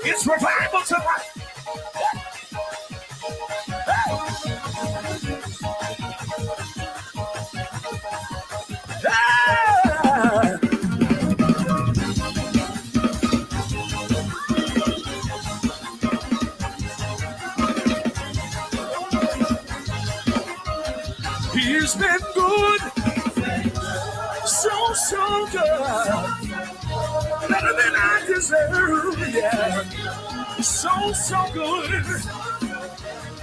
It's revival tonight. He's been good, so good, better than I deserve, yeah, so good.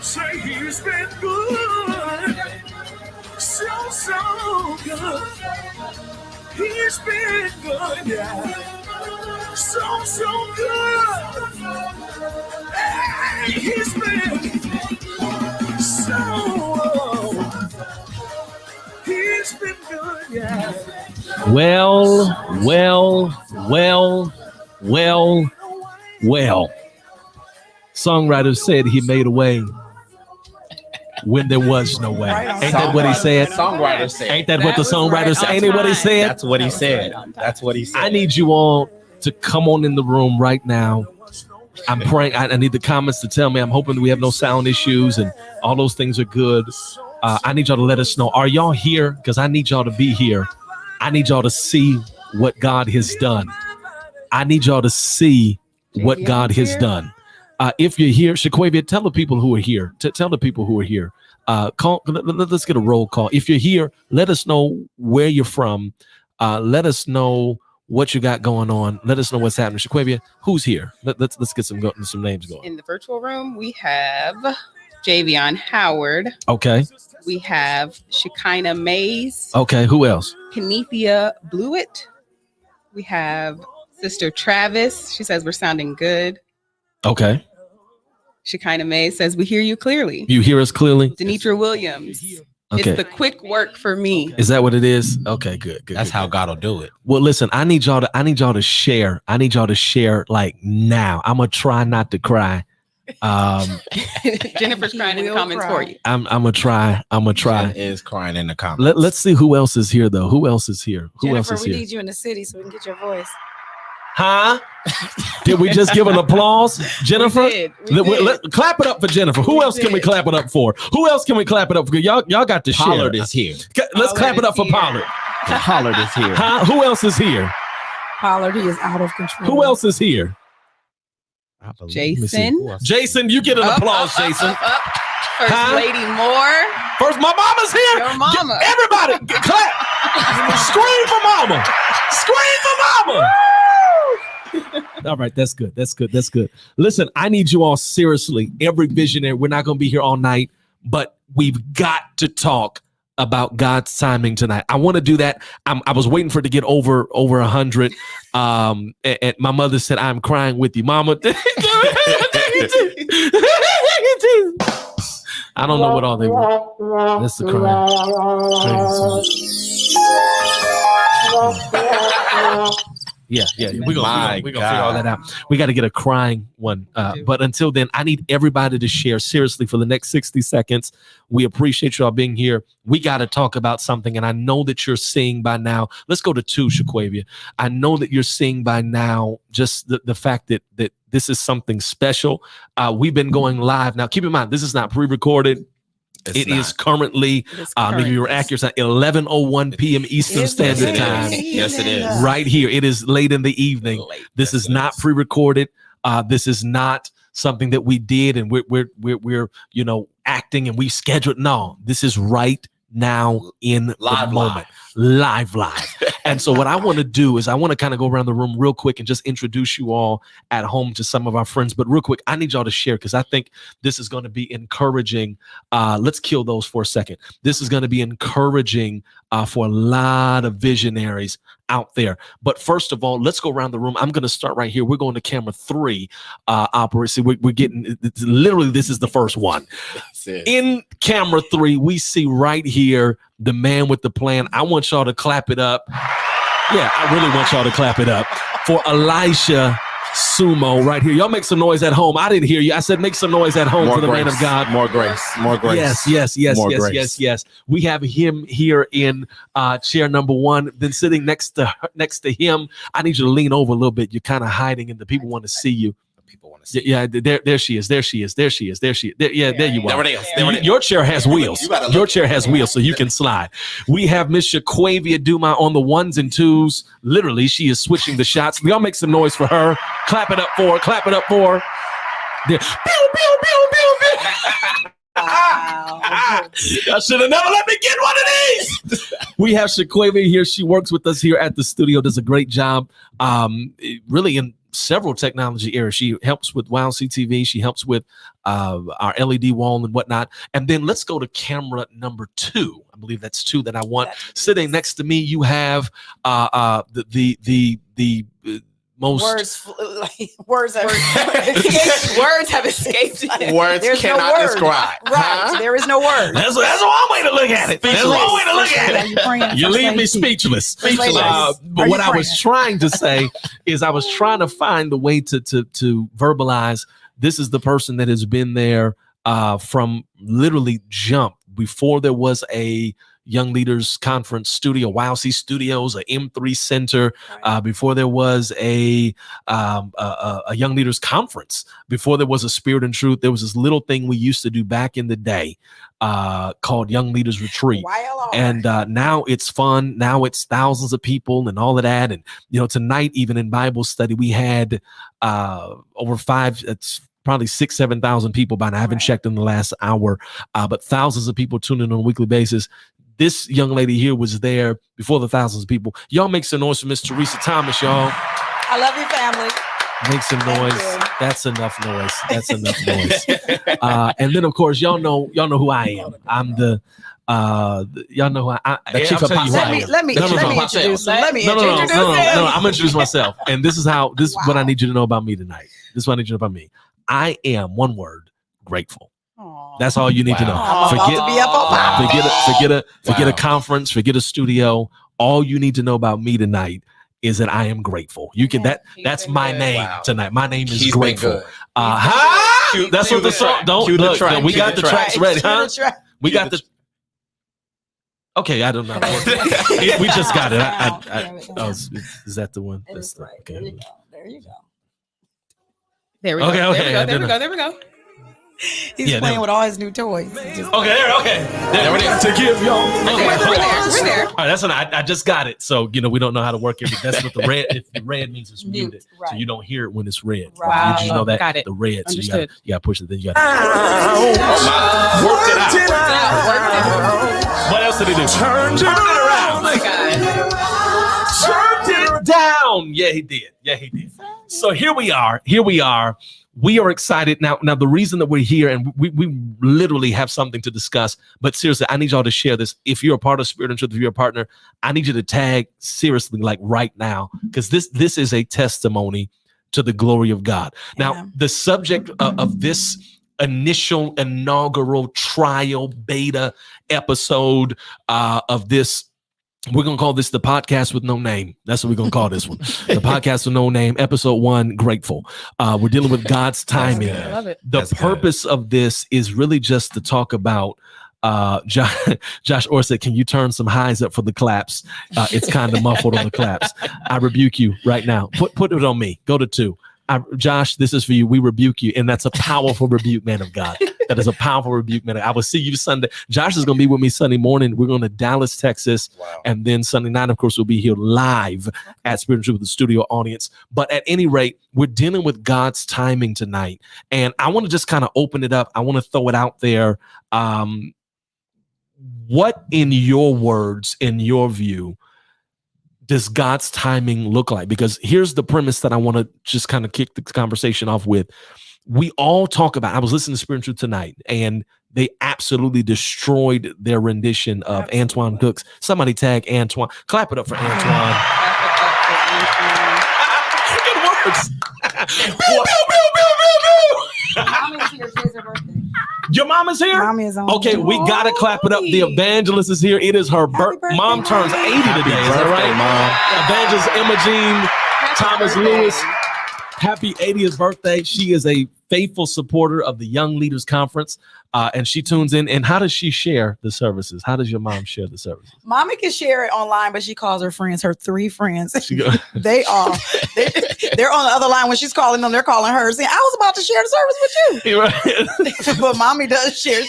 Say he's been good, so good. He's been good, yeah, so good. Hey, he's been he's been good, yeah. Well. Songwriter said he made a way when there was no way. Ain't that what he said? Songwriter said. Ain't that what the songwriter said? Ain't it what he said? That's what he said. That's what he said. I need you all to come on in the room right now. I'm praying. I need the comments to tell me. I'm hoping we have no sound issues and all those things are good. I need y'all to let us know. Are y'all here? Because I need y'all to be here. I need y'all to see what God has done. I need y'all to see what God has done. If you're here, Shaquavia, tell the people who are here. Tell the people who are here. Let's get a roll call. If you're here, let us know where you're from. Let us know what you got going on. Let us know what's happening. Shaquavia, who's here? Let's get some names going. In the virtual room, we have Javion Howard. Okay. We have Shekinah Mays. Okay. Who else? Kenethia Blewett. We have Sister Travis. She says we're sounding good. Okay. Shekinah Mays says we hear you clearly. You hear us clearly? Denitra Williams. Okay. It's the quick work for me. Is that what it is? Okay, good. That's how God will do it. Well, listen, I need y'all to share. I need y'all to share like now. I'm gonna try not to cry. Jennifer's crying in the comments for you. I'm gonna try. Jen is crying in the comments. Let's see who else is here though. Who else is here? Who Jennifer, else is we here? need you in the city so we can get your voice. Huh? Did we just give an applause, Jennifer? We did. Clap it up for Jennifer. Who else can we clap it up for? Who else can we clap it up for? Y'all got to share. Pollard is here. Let's clap it up for Pollard. Pollard is here. Huh? Who else is here? Pollard, he is out of control. Who else is here? Jason. Jason, you get an applause, Jason. Up. First Lady Moore. First, my mama's here. Your mama. Everybody, clap. Scream for mama. Scream for mama. All right, that's good. Listen, I need you all seriously. Every visionary, we're not going to be here all night, but we've got to talk about God's timing tonight. I want to do that. I was waiting for it to get over 100. And my mother said, "I'm crying with you, Mama." I don't know what all they want. That's the crying. Yeah. We're gonna figure all that out. We got to get a crying one. But until then, I need everybody to share seriously for the next 60 seconds. We appreciate y'all being here. We got to talk about something. And I know that you're seeing by now. Let's go to 2, Shaquavia. I know that you're seeing by now just the fact that this is something special. We've been going live. Now, keep in mind, this is not pre-recorded. It is currently, maybe you're accurate, at 11:01 p.m. Eastern Standard Time. Yes, it is. Right here. It is late in the evening. This is not pre-recorded. This is not something that we did and we're acting and we scheduled. No, this is right now in the moment. Live. And so what I want to do is I want to kind of go around the room real quick and just introduce you all at home to some of our friends. But real quick, I need y'all to share because I think this is going to be encouraging. Let's kill those for a second. This is going to be encouraging for a lot of visionaries out there. But first of all, let's go around the room. I'm going to start right here. We're going to camera 3. Operation. We're getting literally. This is the first one. In camera 3, we see right here the man with the plan. I want y'all to clap it up. Yeah, I really want y'all to clap it up. for Elisha Sumo right here. Y'all make some noise at home. I didn't hear you. I said make some noise at home for the man of God. More grace. More grace. Yes. We have him here in chair number 1. Then sitting next to him. I need you to lean over a little bit. You're kind of hiding, and the people want to see you. Yeah, there she is. There you are. There it is. Your chair has wheels. Your chair has wheels, so you can slide. We have Miss Shaquavia Duma on the 1s and 2s. Literally, she is switching the shots. Y'all make some noise for her. Clap it up for her. There. Pew, pew, pew, pew, pew. I should have never let me get one of these. We have Shaquavia here. She works with us here at the studio. Does a great job. Really in several technology areas. She helps with Wow CTV. She helps with our LED wall and whatnot. And then let's go to camera number 2. I believe that's 2 that I want. Sitting next to me, you have the most words have escaped. Words cannot describe. Right. There is no word. That's one way to look at it. You leave me speechless. But what I was trying to say is I was trying to find the way to verbalize. This is the person that has been there from literally jump before there was a Young Leaders Conference studio, YLC Studios, a M3 Center, before there was a Young Leaders Conference, before there was a Spirit and Truth. There was this little thing we used to do back in the day called Young Leaders Retreat. And now it's fun. Now it's thousands of people and all of that. And, tonight, even in Bible study, we had over 6,000-7,000 people by now. I haven't checked in the last hour, but thousands of people tuning in on a weekly basis. This young lady here was there before the thousands of people. Y'all make some noise for Miss Teresa Thomas, y'all. I love you, family. Make some noise. That's enough noise. And then, of course, y'all know who I am. I'm the y'all know who the chief apostle. Let me introduce him. No. I'm gonna introduce myself. And this is what I need you to know about me tonight. This is what I need you to know about me. I am, one word, grateful. That's all you need to know. Forget a conference, forget a studio. All you need to know about me tonight is that I am grateful. You can that's my name tonight. My name is Grateful. That's what the song. Don't look. We got the tracks ready, huh? We got the. Okay, I don't know. We just got it. Is that the one? Okay. There you go. There we go. There we go. He's playing with all his new toys. Okay. There it is. To give y'all. We're there. All right, that's I just got it. So we don't know how to work it. That's what the red. If the red means it's muted, so you don't hear it when it's red. Right. Did you know that? Got it. The red. So Understood. you got to push it. Then you got to work it out. What else did he do? Turned it around. Oh my God. Turned it down. Yeah, he did. So here we are. We are excited now. The reason that we're here, and we literally have something to discuss, but seriously, I need y'all to share this. If you're a part of Spirit and Truth, if you're a partner, I need you to tag seriously, like right now, because this is a testimony to the glory of God. Now, the subject of this inaugural trial beta episode of this, we're going to call this the podcast with no name. That's what we're going to call this one. The podcast with no name, episode 1, Grateful. We're dealing with God's timing. I love it. The purpose of this is really just to talk about Josh Orr said, can you turn some highs up for the claps? It's kind of muffled on the claps. I rebuke you right now. Put it on me. Go to 2. Josh, this is for you. We rebuke you. And that's a powerful rebuke, man of God. That is a powerful rebuke, man. I will see you Sunday. Josh is going to be with me Sunday morning. We're going to Dallas, Texas. Wow. And then Sunday night, of course, we'll be here live at Spirit and Truth with the studio audience. But at any rate, we're dealing with God's timing tonight. And I want to just kind of open it up. I want to throw it out there. What, in your words, in your view, does God's timing look like? Because here's the premise that I want to just kind of kick the conversation off with. We all talk about, I was listening to Spirit and Truth tonight, and they absolutely destroyed their rendition of Antoine Cook's. Somebody tag Antoine. Clap it up for Antoine. It works. Your mom is here? Mom is on. Okay, we got to clap it up. The evangelist is here. It is her birthday. Mom turns 80 today. Is that right? Mom. Evangelist Emma Jean. Thomas Lewis, happy 80th birthday. She is a faithful supporter of the Young Leaders Conference, and she tunes in. And how does she share the services? How does your mom share the services? Mommy can share it online, but she calls her friends, her 3 friends. They're on the other line when she's calling them. They're calling her saying, "I was about to share the service with you." Right. But Mommy does share.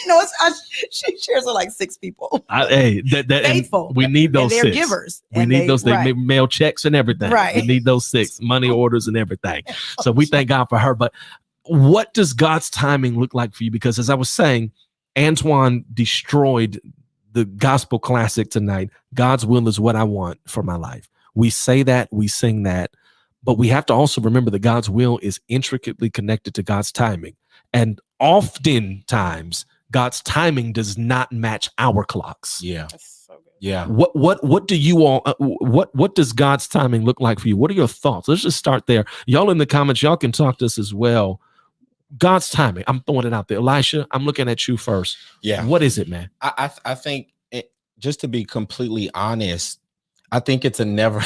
She shares with like 6 people. Faithful. We need those. And they're 6 givers. We need those. They mail checks and everything. Right. We need those 6 money orders and everything. So we thank God for her. But what does God's timing look like for you? Because as I was saying, Antoine destroyed the gospel classic tonight. God's will is what I want for my life. We say that, we sing that, but we have to also remember that God's will is intricately connected to God's timing. And oftentimes God's timing does not match our clocks. Yeah. Yeah. What do you all what does God's timing look like for you? What are your thoughts? Let's just start there. Y'all in the comments, y'all can talk to us as well. God's timing. I'm throwing it out there. Elisha, I'm looking at you first. Yeah. What is it, man? I think just to be completely honest, I think it's a never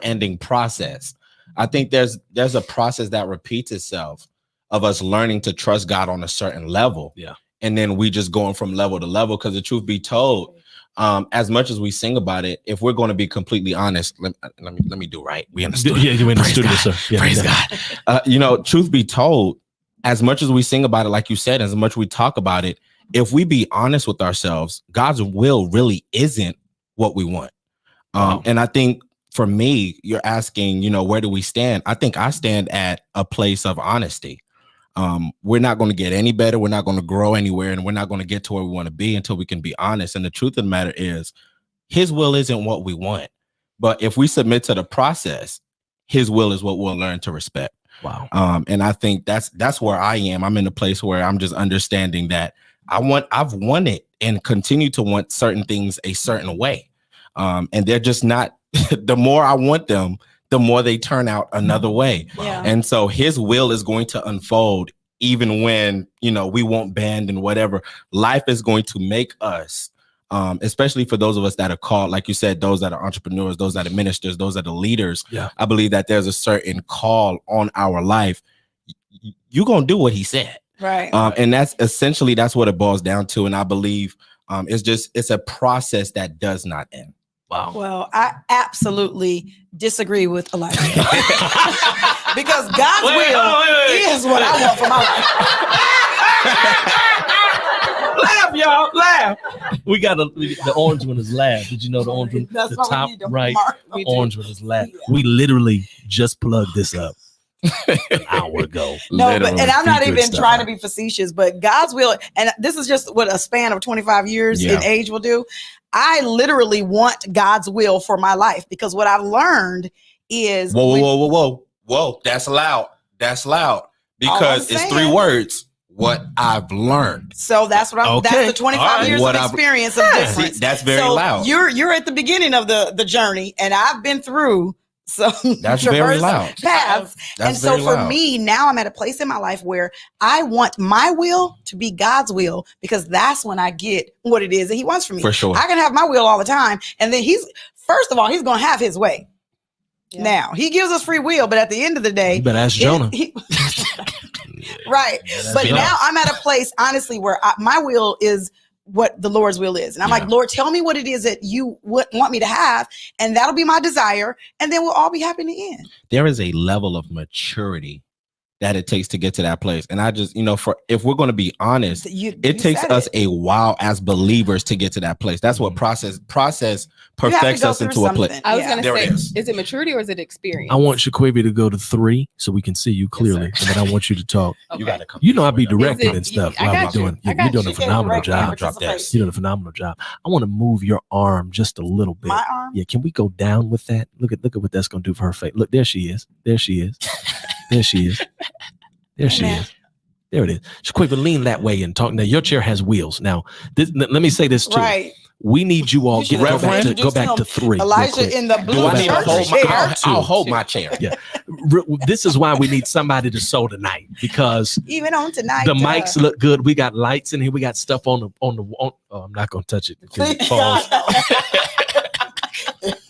ending process. I think there's a process that repeats itself of us learning to trust God on a certain level. Yeah. And then we just going from level to level, because the truth be told, as much as we sing about it, if we're going to be completely honest, let me do right. We understood. Yeah, you in the studio, sir. Yeah, Praise God. Truth be told, as much as we sing about it, like you said, as much as we talk about it, if we be honest with ourselves, God's will really isn't what we want. And I think for me, you're asking, where do we stand? I think I stand at a place of honesty. We're not going to get any better. We're not going to grow anywhere, and we're not going to get to where we want to be until we can be honest. And the truth of the matter is, his will isn't what we want. But if we submit to the process, his will is what we'll learn to respect. Wow. And I think that's where I am. I'm in a place where I'm just understanding that I've wanted and continue to want certain things a certain way. And they're just not, the more I want them, the more they turn out another way. Yeah. And so his will is going to unfold even when, we won't bend and whatever. Life is going to make us, especially for those of us that are called, like you said, those that are entrepreneurs, those that are ministers, those that are leaders. Yeah. I believe that there's a certain call on our life. You're going to do what he said. Right. And that's what it boils down to. And I believe it's a process that does not end. Wow. Well, I absolutely disagree with Elijah because God's will is what I want for my life. Laugh, y'all, laugh. We got the orange one is laugh. Did you know the orange one? That's the top right orange one is laugh. Yeah. We literally just plugged this up an hour ago. No, and I'm not even trying to be facetious, but God's will, and this is just what a span of 25 years in age will do. I literally want God's will for my life because what I've learned is whoa. That's loud. Because it's 3 words. What I've learned. So that's what that's the 25 years of experience of difference. See, that's very loud. You're at the beginning of the journey, and I've been through some that's very loud paths. And so for me, now I'm at a place in my life where I want my will to be God's will, because that's when I get what it is that he wants from me. For sure. I can have my will all the time. And then first of all, he's going to have his way. Yeah. Now, he gives us free will, but at the end of the day, you better ask Jonah. Right. But now I'm at a place, honestly, where my will is what the Lord's will is. And I'm like, Lord, tell me what it is that you would want me to have. And that'll be my desire. And then we'll all be happy in the end. There is a level of maturity that it takes to get to that place. And I just, if we're going to be honest, it takes us a while as believers to get to that place. That's what process perfects us into a place. I was going to say, is it maturity or is it experience? I want Shaquavi to go to 3 so we can see you clearly. And then I want you to talk. Okay. You got to come. I be directing and stuff. You're doing a phenomenal job. You're doing a phenomenal job. I want to move your arm just a little bit. My arm? Yeah. Can we go down with that? Look at what that's going to do for her face. Look, there she is. There she is. There she is. There she is. There it is. Shaquavi, lean that way and talk. Now, your chair has wheels. Now, let me say this too. Right. We need you all go back to 3. Elijah in the blue Do I need to hold chair. I'll hold my chair. Yeah. This is why we need somebody to sew tonight, because even on tonight, the mics look good. We got lights in here. We got stuff on the. I'm not gonna touch it. Please, God, no.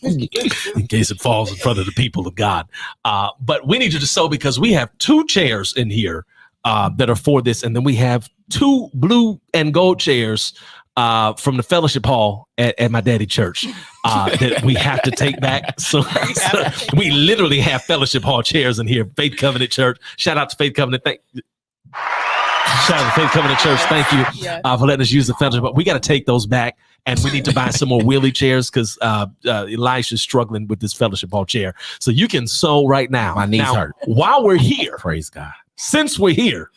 in case it falls in front of the people of God. But we need you to sow because we have 2 chairs in here that are for this. And then we have 2 blue and gold chairs from the fellowship hall at my daddy church that we have to take back. So we literally have fellowship hall chairs in here. Faith Covenant Church. Shout out to Faith Covenant. Shout out to Faith Covenant Church. Thank you for letting us use the fellowship. But we got to take those back, and we need to buy some more wheelie chairs because Elisha's struggling with this fellowship hall chair. So you can sow right now. My knees hurt. While we're here, praise God. Since we're here,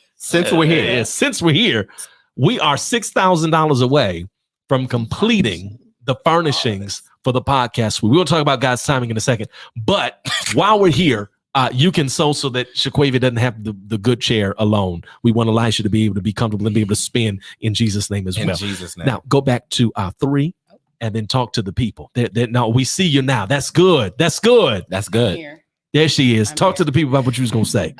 we are $6,000 away from completing the furnishings for the podcast. We will talk about God's timing in a second. But while we're here, you can sow so that Shaquavia doesn't have the good chair alone. We want Elisha to be able to be comfortable and be able to spin in Jesus' name as well. In Jesus' name. Now, go back to 3 and then talk to the people. No, we see you now. That's good. That's good. That's good. Here. There she is. Talk to the people about what you was going to say.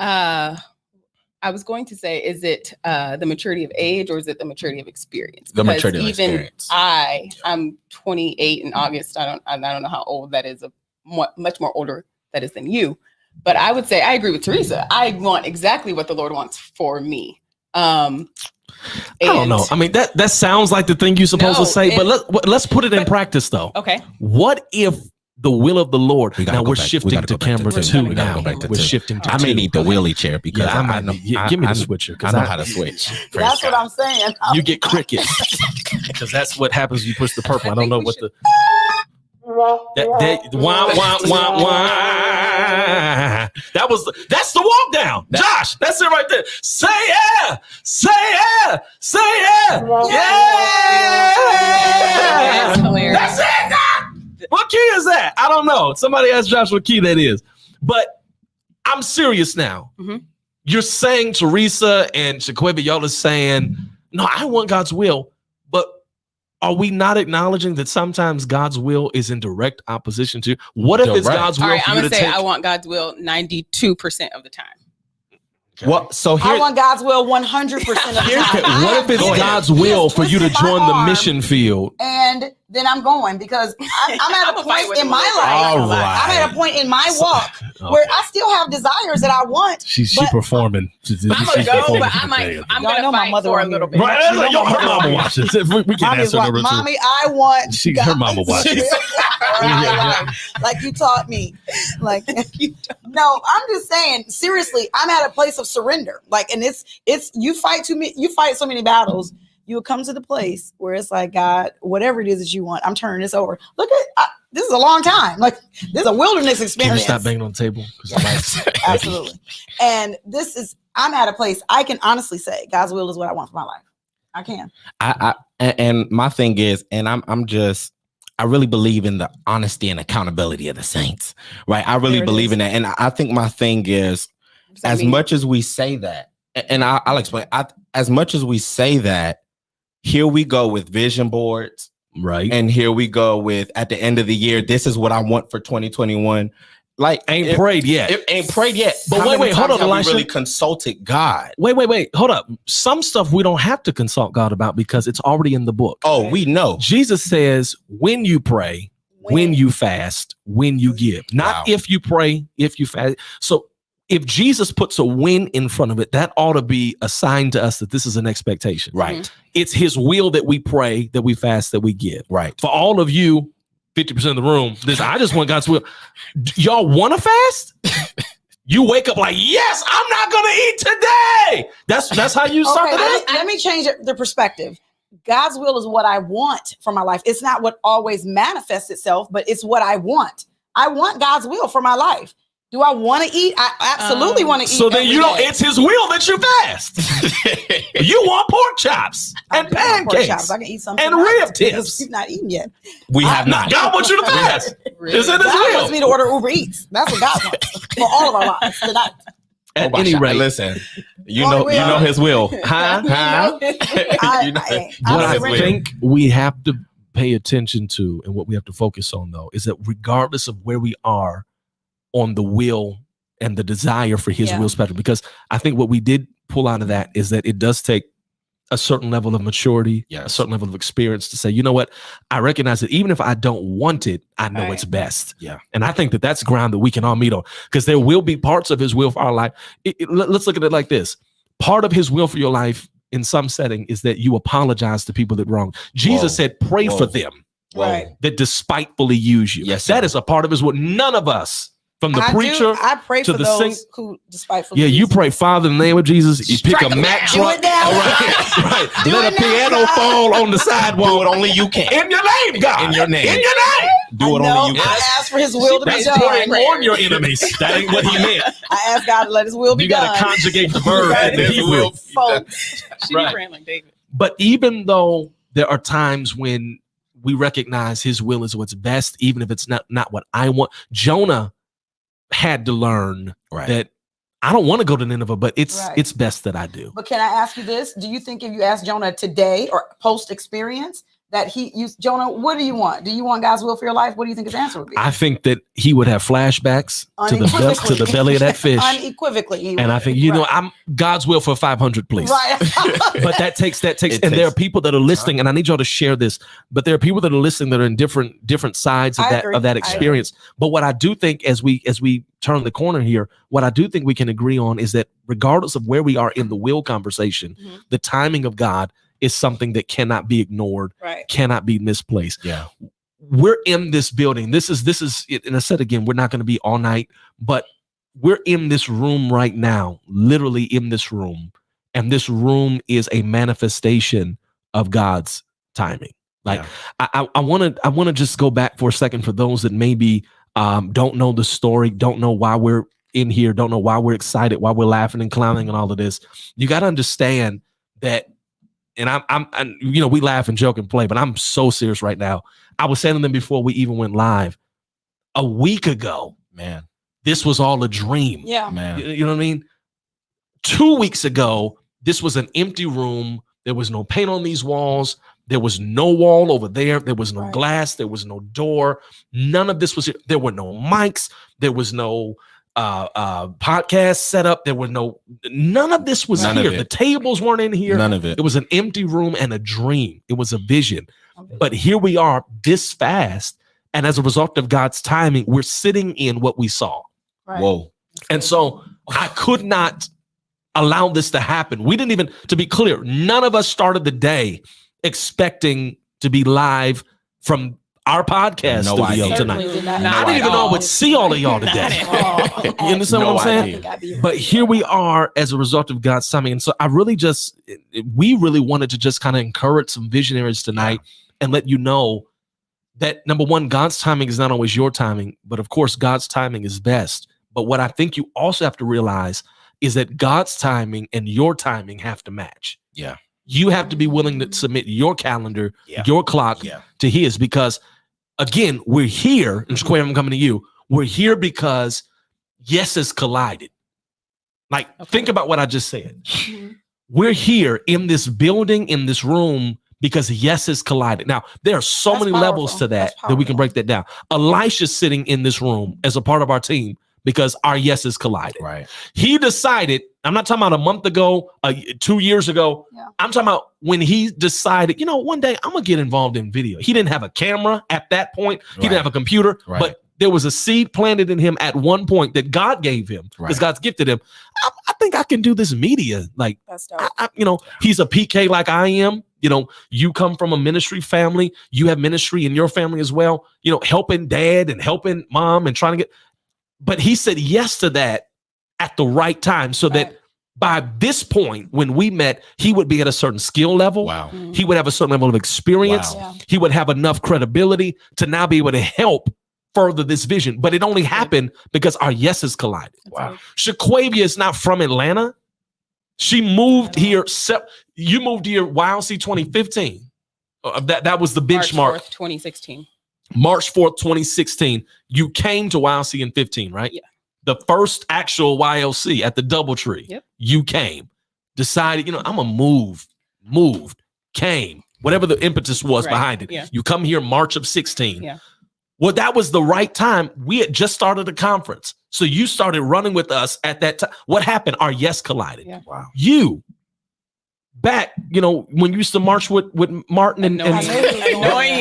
I was going to say, is it the maturity of age or is it the maturity of experience? The Because maturity of even experience. I'm 28 in August. I don't know how old that is. Much more older that is than you. But I would say I agree with Teresa. I want exactly what the Lord wants for me. I don't know. I mean, that sounds like the thing you're supposed to say, but let's put it in practice though. Okay. What if the will of the Lord? Now we're shifting to camera 2 now. We're shifting to 2. I may need the wheelie chair because I know. Give me the switcher. I know how to switch. That's what I'm saying. You get crickets because that's what happens when you push the purple. I don't know what the. That's the walk down. Josh, that's it right there. Say yeah, say yeah, say yeah. Yeah. That's it. What key is that? I don't know. Somebody ask Josh what key that is. But I'm serious now. Mm-hmm. You're saying Teresa and Shaquavia, y'all are saying, no, I want God's will. But are we not acknowledging that sometimes God's will is in direct opposition to? What if it's God's will? All right, I'm going to say I want God's will 92% of the time. Okay. Well, so here, I want God's will 100% of the time. What if it's God's will for you to join the mission field? And then I'm going because I'm at a point in my life. All right. I'm at a point in my walk where I still have desires that I want. She's performing. I'm gonna go, but I'm gonna fight for a little bit. Right? Her mama watches. We can answer her. Mommy, I want. Her mama watches. Like you taught me. Like no, I'm just saying. Seriously, I'm at a place of surrender. Like, and it's you fight so many battles. You will come to the place where it's like, God, whatever it is that you want, I'm turning this over. Look at this is a long time. Like this is a wilderness experience. Can you stop banging on the table? Absolutely. And I'm at a place I can honestly say God's will is what I want for my life. I can. And my thing is, and I really believe in the honesty and accountability of the saints, right? I really believe in that. And I think my thing is, as much as we say that, and I'll explain, as much as we say that, here we go with vision boards, right? And here we go with, at the end of the year, this is what I want for 2021. Like, ain't prayed yet. It ain't prayed yet. But wait, hold on, Elisha. Really consulted God. Wait, hold up. Some stuff we don't have to consult God about because it's already in the book. Oh, we know. Jesus says, when you pray, when you fast, when you give. Not if you pray, if you fast. So if Jesus puts a when in front of it, that ought to be a sign to us that this is an expectation. Right. Mm-hmm. It's his will that we pray, that we fast, that we give. Right. For all of you, 50% of the room, I just want God's will. Y'all want to fast? You wake up like, yes, I'm not going to eat today. That's how you start the day? Let me change the perspective. God's will is what I want for my life. It's not what always manifests itself, but it's what I want. I want God's will for my life. Do I want to eat? I absolutely want to eat. So then it's his will that you fast. You want pork chops and pancakes. Chops. I can eat something and rib tips. You've not eaten yet. We have not. God wants you to fast. Is it his God will? wants me to order Uber Eats. That's what God wants for all of our lives tonight. At any rate, listen. You know his will. Huh? What I think we have to pay attention to and what we have to focus on, though, is that regardless of where we are on the will and the desire for his will spectrum, because I think what we did pull out of that is that it does take a certain level of maturity, Yes. a certain level of experience to say, you know what, I recognize that even if I don't want it, I know Right. it's best. Yeah. And I think that that's ground that we can all meet on, because there will be parts of his will for our life. Let's look at it like this. Part of his will for your life in some setting is that you apologize to people that wrong. Jesus said, pray for them Right. that despitefully use you. Yes, that sir. is a part of his will. None of us, from the I preacher I pray to for the those saint. who despitefully. Yeah, you use me. pray, Father, in the name of Jesus. You pick a Mack Do truck. it now. Right. Do Let it a now, piano God. fall on the sidewalk. Do it only you can. In your name, God. In your name. In your name. Do it No, only you I can. ask for his will to be That's done. praying on your enemies. That ain't what he meant. I ask God to let his will be You done. got to conjugate the verb Right. in the His Hebrew. will. Folks, she Right. ran like David. But even though there are times when we recognize his will is what's best, even if it's not what I want, Jonah had to learn Right. that I don't want to go to Nineveh, but it's Right. best that I do. But can I ask you this? Do you think if you ask Jonah today or post experience that Jonah, what do you want? Do you want God's will for your life? What do you think his answer would be? I think that he would have flashbacks to the belly of that fish. Unequivocally. he And I would. think, you know, Right. I'm God's will for 500, please. Right. But that takes, It and there takes are people that are listening, and I need y'all to share this, but there are people that are listening that are in different sides of I that, agree. of that I experience. But what I do think as we turn the corner here, what I do think we can agree on is that regardless of where we are in the will conversation, Mhm. the timing of God is something that cannot be ignored, Right. cannot be misplaced. Yeah. We're in this building. This is, and I said again, we're not going to be all night, but we're in this room right now, literally in this room. And this room is a manifestation of God's timing. Like, Yeah. I want to just go back for a second for those that maybe don't know the story, don't know why we're in here, don't know why we're excited, why we're laughing and clowning and all of this. You got to understand that. And I'm you know, we laugh and joke and play, but I'm so serious right now. I was saying to them before we even went live, a week ago, Man. this was all a dream. Yeah. Man. You know what I mean? 2 weeks ago, this was an empty room. There was no paint on these walls. There was no wall over there. There was no Right. glass. There was no door. None of this was here. There were no mics. There was no podcast set up. There were none of this was None of here. it. The tables weren't in here. None of it. It was an empty room and a dream. It was a vision. But here we are this fast. And as a result of God's timing, we're sitting in what we saw. Right. Whoa. And so I could not allow this to happen. We didn't even, to be clear, none of us started the day expecting to be live from our podcast No studio idea. tonight. Certainly did not. I didn't even know I would see all of y'all today. You understand No what I'm saying? idea. But here we are as a result of God's timing. And so we really wanted to just kind of encourage some visionaries tonight and let you know that, number one, God's timing is not always your timing, but of course, God's timing is best. But what I think you also have to realize is that God's timing and your timing have to match. Yeah. You have to be willing to submit your calendar, Yeah. your clock to his, because again, we're here, and Square, I'm coming to you. We're here because yes has collided. Like, think about what I just said. We're here in this building, in this room, because yes has collided. Now, there are so That's many powerful. levels to that That's that we can powerful. break that down. Elisha's sitting in this room as a part of our team because our yeses collided. Right. He decided, I'm not talking about a month ago, 2 years ago. Yeah. I'm talking about when he decided, you know, one day I'm going to get involved in video. He didn't have a camera at that point. He Right. didn't have a computer, Right. but there was a seed planted in him at one point that God gave him because Right. God's gifted him. I think I can do this media. Like, That's dope. you know, he's a PK like I am. You know, you come from a ministry family. You have ministry in your family as well. You know, helping dad and helping mom and trying to get. But he said yes to that at the right time, so that Right. by this point, when we met, he would be at a certain skill level. Wow. He would have a certain level of experience. Wow. Yeah. He would have enough credibility to now be able to help further this vision. But it only happened because our yeses collided. Wow. Shaquavia is not from Atlanta. She moved here. You moved here YLC 2015. That was the benchmark. March 4th, 2016. March 4th, 2016. You came to YLC in 15, right? Yeah. The first actual YLC at the Doubletree. Yep. You came, decided, you know, I'm gonna moved, came, whatever the impetus was Right. behind it. Yeah. You come here March of 16. Yeah. Well, that was the right time. We had just started a conference. So you started running with us at that time. What happened? Our yes collided. Yeah. Wow. You back, when you used to march with Martin and Annoying.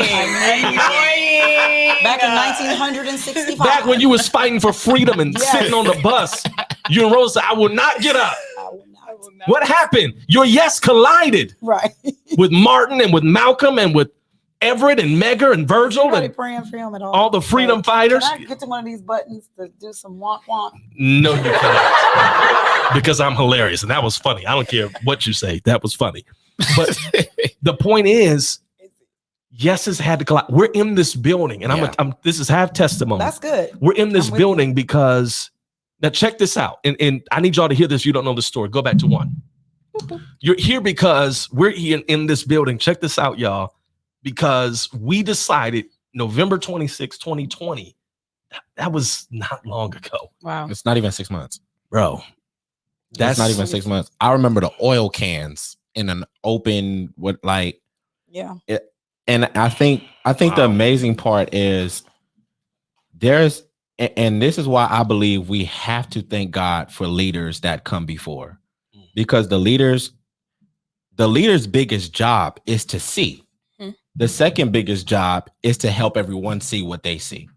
Back in 1965. back when you was fighting for freedom and sitting on the bus, you and Rose said, I will not get up. I will not. What happened? Your yes collided Right. with Martin and with Malcolm and with Everett and Megger and Virgil Nobody and praying for him at all the freedom fighters. Can I get to one of these buttons to do some wonk wonk? No, you cannot. Because I'm hilarious. And that was funny. I don't care what you say. That was funny. But the point is, yeses had to collide. We're in this building, and this is half testimony. That's good. We're in this building because, now check this out. And I need y'all to hear this. You don't know the story. Go back to 1. You're here because we're here in this building. Check this out, y'all. Because we decided November 26, 2020, that was not long ago. Wow. It's not even 6 months. Bro. That's not even 6 months. I remember the oil cans in an open and I think the amazing part is and this is why I believe we have to thank God for leaders that come before, because the leader's biggest job is to see. The second biggest job is to help everyone see what they see.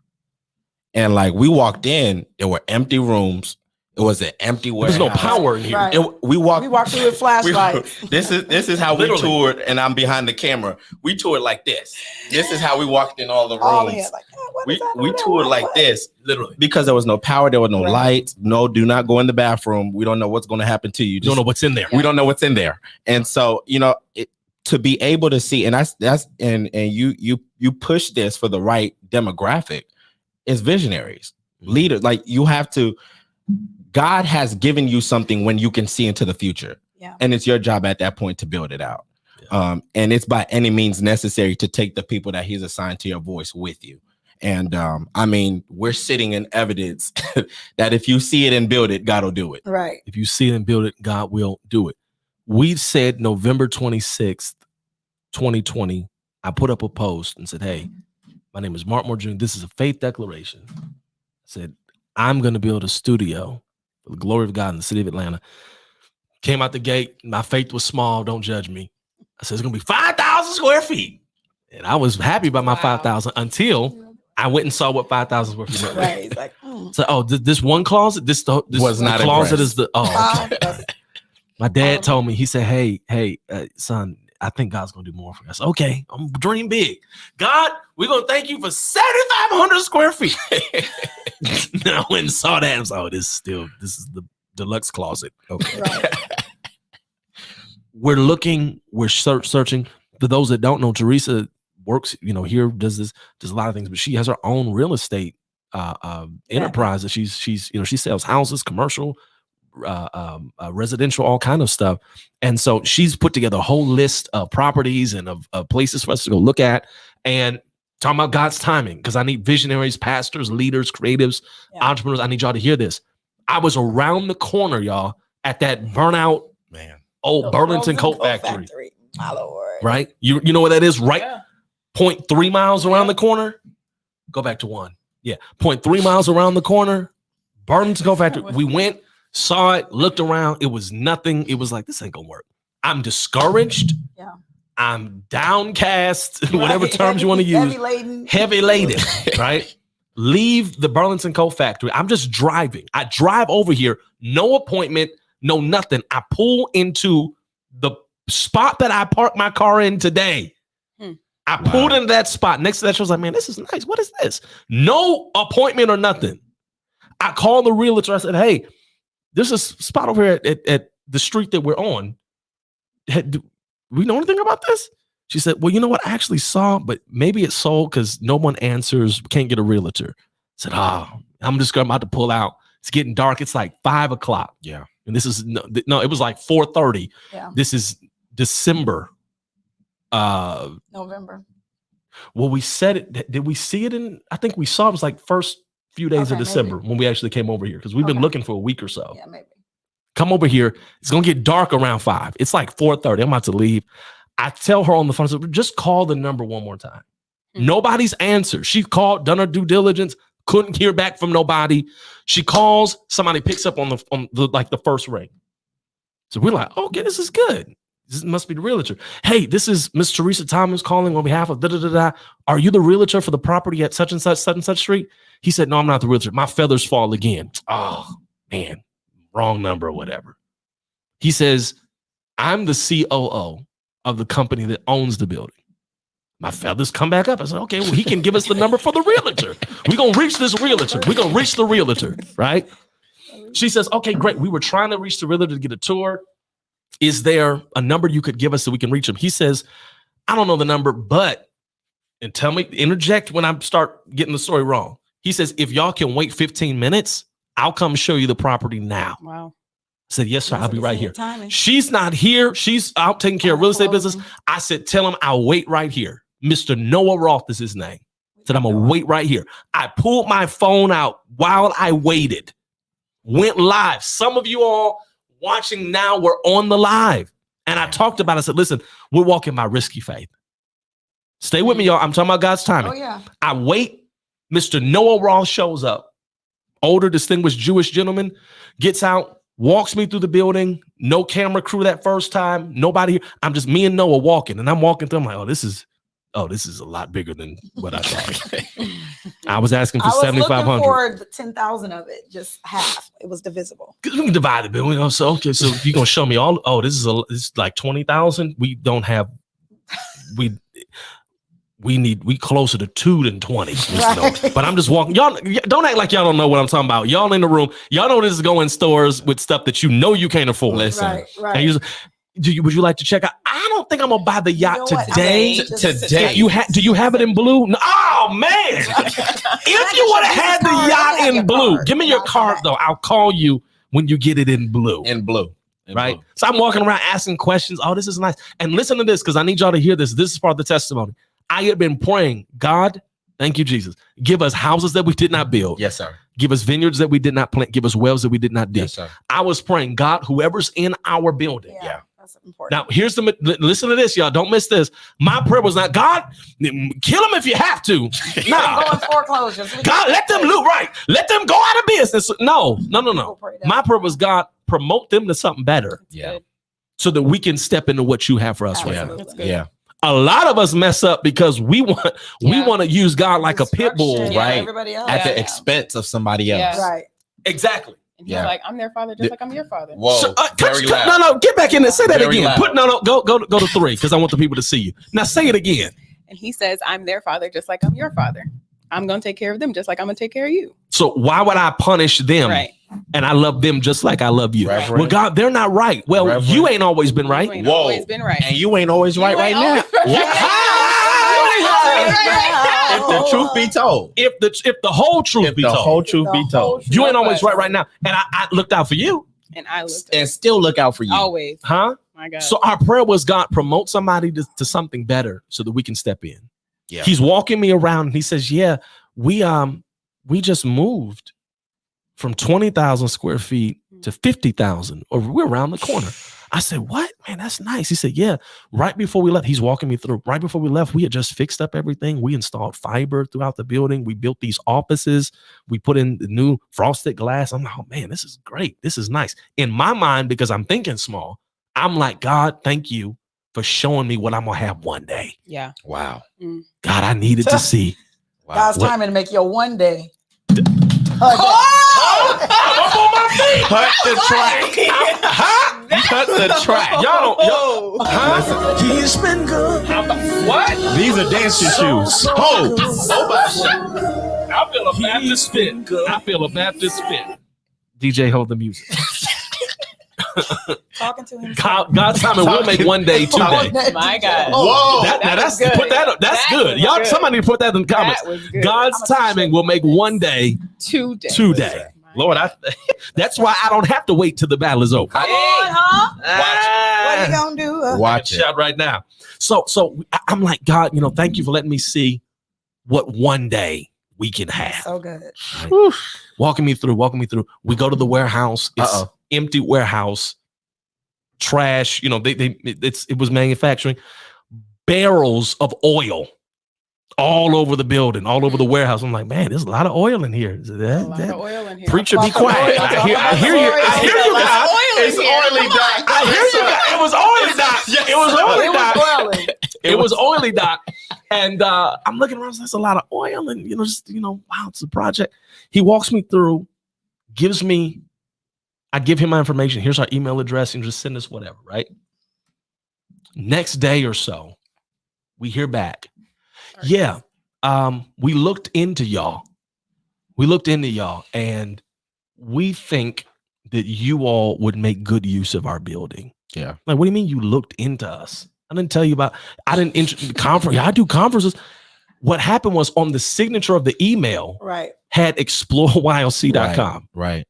And like we walked in, there were empty rooms. It was an empty warehouse. There's no power in here. Right. We walked through with flashlights. This is how we toured, and I'm behind the camera. We toured like this. This is how we walked in all the rooms. We toured like this, literally, because there was no power, there were no lights. No, do not go in the bathroom. We don't know what's going to happen to you. You don't know what's in there. We don't know what's in there, and so to be able to see, and that's you push this for the right demographic is visionaries, leaders. Like you have to. God has given you something when you can see into the future, and it's your job at that point to build it out. And it's by any means necessary to take the people that He's assigned to your voice with you. And I mean, we're sitting in evidence that if you see it and build it, God will do it. Right. If you see it and build it, God will do it. We said November 26th, 2020, I put up a post and said, hey, my name is Mark Moore Jr. This is a faith declaration. I said, I'm going to build a studio for the glory of God in the city of Atlanta. Came out the gate. My faith was small. Don't judge me. I said, it's going to be 5,000 square feet. And I was happy about my 5,000 until I went and saw what 5,000 square feet was. Right. He's like, So, this one closet, this was not the closet impressed. is the, okay. My dad told me, he said, hey, son, I think God's going to do more for us. Okay, I'm dream big. God, we're going to thank you for 7,500 square feet. Then I went and saw that. I was like, this is the deluxe closet. Okay. right. We're searching. For those that don't know, Teresa works, here, does a lot of things, but she has her own real estate enterprise that she's she sells houses, commercial, residential, all kind of stuff. And so she's put together a whole list of properties and of places for us to go look at and talking about God's timing, because I need visionaries, pastors, leaders, creatives, entrepreneurs. I need y'all to hear this. I was around the corner, y'all, at that burnout old Burlington Coat Factory. My Lord. Right? You know what that is, right? 0.3 miles around the corner. Go back to 1. Yeah. 0.3 miles around the corner. Burlington Coat Factory. We went, saw it, looked around. It was nothing. It was like, this ain't gonna work. I'm discouraged. Yeah. I'm downcast, whatever terms you want to use. Heavy laden, right? Leave the Burlington Coat Factory. I'm just driving. I drive over here, no appointment, no nothing. I pull into the spot that I parked my car in today. I pulled into that spot. Next to that, she was like, man, this is nice. What is this? No appointment or nothing. I called the realtor. I said, hey, there's a spot over here at the street that we're on. Do we know anything about this? She said, well, you know what? I actually saw, but maybe it's sold because no one answers. Can't get a realtor. I said, I'm just about to pull out. It's getting dark. It's like 5 o'clock. Yeah. And this is, no, it was like 4:30. Yeah. This is December. November. Well, we said it. Did we see it in? I think we saw it was like first few days of December when we actually came over here, because we've been looking for a week or so. Yeah, maybe. Come over here. It's gonna get dark around 5. It's like 4:30. I'm about to leave. I tell her on the phone, so just call the number one more time. Nobody's answered. She called, done her due diligence, couldn't hear back from nobody. She calls, somebody picks up on the like the first ring. So we're like, okay, this is good. This must be the realtor. Hey, this is Miss Teresa Thomas calling on behalf of da-da-da-da. Are you the realtor for the property at such and such street? He said, no, I'm not the realtor. My feathers fall again. Oh, man, wrong number or whatever. He says, I'm the COO of the company that owns the building. My feathers come back up. I said, okay, well, he can give us the number for the realtor. We're going to reach this realtor. We're going to reach the realtor, right? She says, okay, great. We were trying to reach the realtor to get a tour. Is there a number you could give us so we can reach him? He says, I don't know the number, but, and tell me, interject when I start getting the story wrong. He says, if y'all can wait 15 minutes, I'll come show you the property now. Wow. I said, yes, sir. I'll be right here. Timing. She's not here. She's out taking care of real estate business. I said, tell him I'll wait right here. Mr. Noah Roth is his name. I said, I'm going to wait right here. I pulled my phone out while I waited. Went live. Some of you all watching now were on the live. And I talked about it. I said, listen, we're walking by risky faith. Stay with me, y'all. I'm talking about God's timing. Oh, yeah. I wait. Mr. Noah Roth shows up. Older, distinguished Jewish gentleman, gets out, walks me through the building. No camera crew that first time. Nobody here. I'm just me and Noah walking. And I'm walking through. I'm like, this is a lot bigger than what I thought. I was asking for 7,500. I was looking for 10,000 of it, just half. It was divisible. We can divide the bill. You know, so okay, so you're gonna show me all. Oh, this is like 20,000. We don't have. We closer to 2 than 20. Right. But I'm just walking. Y'all don't act like y'all don't know what I'm talking about. Y'all in the room. Y'all know this is going stores with stuff that you know you can't afford. Listen. Right. And would you like to check out? I don't think I'm gonna buy the yacht today. Today. Do you have it in blue? No. Oh man! If you would have had the yacht in blue, give me your card though. I'll call you when you get it in blue. In blue. Right. So I'm walking around asking questions. Oh, this is nice. And listen to this because I need y'all to hear this. This is part of the testimony. I had been praying, God, thank you, Jesus. Give us houses that we did not build. Yes, sir. Give us vineyards that we did not plant. Give us wells that we did not dig. Yes, sir. I was praying, God, whoever's in our building. Yeah. That's important. Now, listen to this, y'all. Don't miss this. My prayer was not, God, kill them if you have to. Going foreclosures. God, let them loot right. Let them go out of business. No. My prayer was, God, promote them to something better. Yeah. So that we can step into what you have for us right now. Yeah. A lot of us mess up because we want to use God like a pit bull, right? Everybody else. At the expense of somebody else. Yeah. Right. Exactly. And he's like, I'm their father, just like I'm your father. Whoa. So, very loud. no, get back in there. Say that Very again. loud. Go to 3 because I want the people to see you. Now say it again. And he says, I'm their father, just like I'm your father. I'm going to take care of them, just like I'm going to take care of you. So why would I punish them? Right. And I love them just like I love you. Reverend. Well, God, they're not right. Well, Reverend. you ain't always been right. You ain't Whoa. always been right. And you ain't always right right now. If the truth be told. If the whole truth be The told. whole truth be told. You ain't always right now. And I looked out for you. And I looked And still look out for you. always. Huh? My God. So our prayer was, God, promote somebody to something better so that we can step in. Yeah. He's walking me around and he says, yeah, we just moved from 20,000 square feet to 50,000, or we're around the corner. I said, what? Man, that's nice. He said, yeah, right before we left, he's walking me through. Right before we left, we had just fixed up everything. We installed fiber throughout the building. We built these offices. We put in the new frosted glass. I'm like, oh man, this is great. This is nice. In my mind, because I'm thinking small, I'm like, God, thank you for showing me what I'm going to have one day. Yeah. Wow. God, I needed to see. Wow. God's timing to make your one day. I'm up on my feet. Cut the track. Cut the track. Y'all don't. Huh? He's been good. What? These are dancing shoes. Oh, I feel a Baptist spin. I feel a Baptist spin. DJ, hold the music. Talking to him. God's timing will make one day, 2 days. My God. Whoa. That's good. put that up. That's That good. was Y'all, good. somebody put that in the comments. That was good. God's timing will make one day, 2 days. 2 days. Lord, that's why I don't have to wait till the battle is over. Come on, huh? What Watch you gonna do? Watch it. Shout right now. So I'm like, God, thank you for letting me see what one day we can have. So good. Right? Walking me through. We go to the warehouse. It's empty warehouse. Trash. It was manufacturing. Barrels of oil all over the building, all over the warehouse. I'm like, man, there's a lot of oil in here. Is A that, lot of oil in here. preacher, be quiet. I hear you. I hear you guys. It's oily, Doc. I hear you guys. It was oily, Doc. It was oily, Doc. oily. It was oily, Doc. And I'm looking around, there's a lot of oil, and wow, it's a project. He walks me through, I give him my information. Here's our email address, and just send us whatever, right? Next day or so, we hear back. Yeah, we looked into y'all. And we think that you all would make good use of our building. Yeah. Like, what do you mean you looked into us? I didn't tell you about, I didn't conference. I do conferences. What happened was on the signature of the email, Right. had exploreylc.com. Right.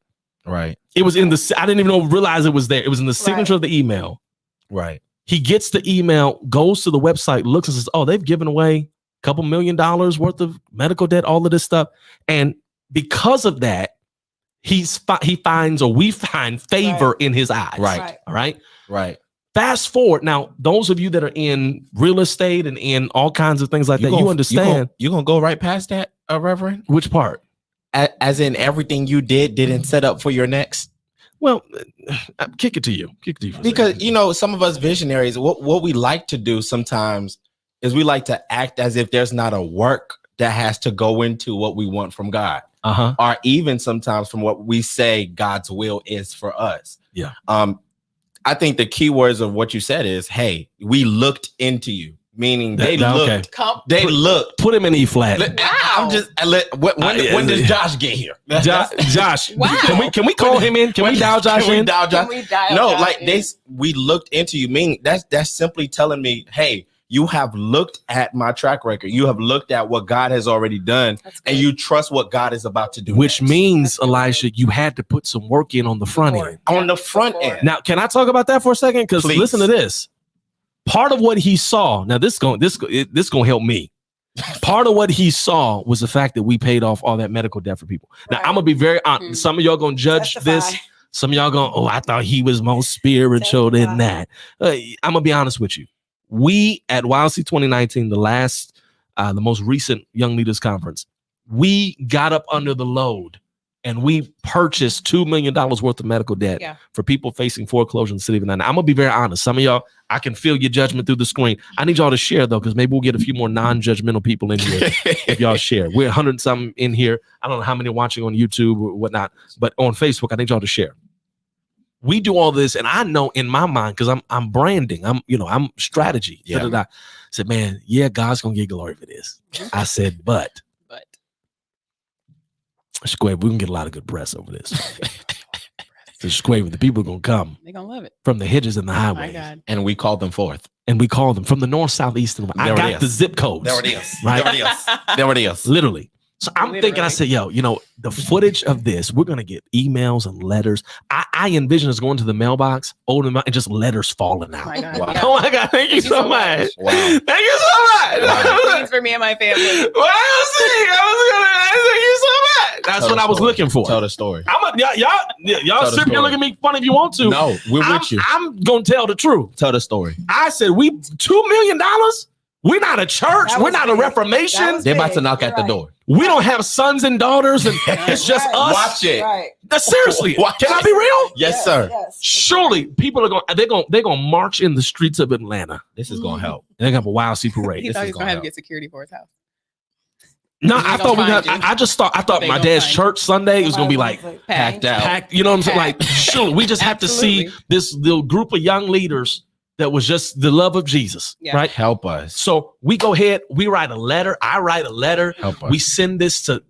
It was in the, I didn't even realize it was there. It was in the signature of the email. Right. He gets the email, goes to the website, looks and says, oh, they've given away a couple $1 million worth of medical debt, all of this stuff. And because of that, we find favor in his eyes. Right. All right. Right. Fast forward. Now, those of you that are in real estate and in all kinds of things like that, you understand. You're going to go right past that, Reverend? Which part? As in everything you didn't set up for your next? Well, kick it to you. Because, some of us visionaries, what we like to do sometimes is we like to act as if there's not a work that has to go into what we want from God. Or even sometimes from what we say God's will is for us. Yeah. I think the key words of what you said is, hey, we looked into you. Meaning they looked. Put him in E flat. I'm just. When does Josh get here? Josh. Wow. Can we call him in? Can we dial Josh in? We looked into you. Meaning that's simply telling me, hey, you have looked at my track record. You have looked at what God has already done, and you trust what God is about to do. Which means, Elisha, you had to put some work in on the front end. On the front end. Now, can I talk about that for a second? Because listen to this. Part of what he saw, now this gonna help me. Part of what he saw was the fact that we paid off all that medical debt for people. Now, I'm gonna be very honest. Some of y'all gonna judge this. Some of y'all going, oh, I thought he was more spiritual than that. I'm gonna be honest with you. We at YLC 2019, the most recent Young Leaders Conference, we got up under the load and we purchased $2 million worth of medical debt for people facing foreclosure in the city of Atlanta. I'm gonna be very honest. Some of y'all, I can feel your judgment through the screen. I need y'all to share though, because maybe we'll get a few more non-judgmental people in here if y'all share. We're 100 something in here. I don't know how many are watching on YouTube or whatnot, but on Facebook, I need y'all to share. We do all this, and I know in my mind, because I'm branding, I'm strategy. Yeah. I said, man, God's gonna get glory for this. I said, but Square, we can get a lot of good press over this. So Square, the people are gonna come. They're gonna love it from the hedges and the highways. my God. And we called them forth. And we called them from the north, south, east, and west. I got the zip codes. There it is. Right? There it is. Literally. So I'm thinking, I said, the footage of this, we're going to get emails and letters. I envision us going to the mailbox, opening and just letters falling out. Oh my God. Wow. Yeah. Oh my God. Thank you so much. Wow. Thank you so much. Please for me and my family. Thank you so much. That's what I was looking for. Tell the story. Y'all sit here, look at me funny if you want to. No, we're with you. I'm going to tell the truth. Tell the story. I said, $2 million? We're not a church. We're not a Reformation. They're about to knock at the door. We don't have sons and daughters, and it's just us. Watch it. Right. Seriously, Watch can I it. be real? Yes, sir. Yes. Surely people are gonna march in the streets of Atlanta. This is gonna help. And they're gonna have a wild sea parade. He This thought is he was gonna gonna have to help. get security for his house. No, They I gonna thought we find got. you. I thought They my gonna dad's find church Sunday was gonna be like Packed out. packed. You know what I'm saying? Like, Packed. surely we just have to see Absolutely. this little group of young leaders that was just the love of Jesus, Yeah. right? Help us. So we go ahead. We write a letter. I write a letter. Help us. We send this to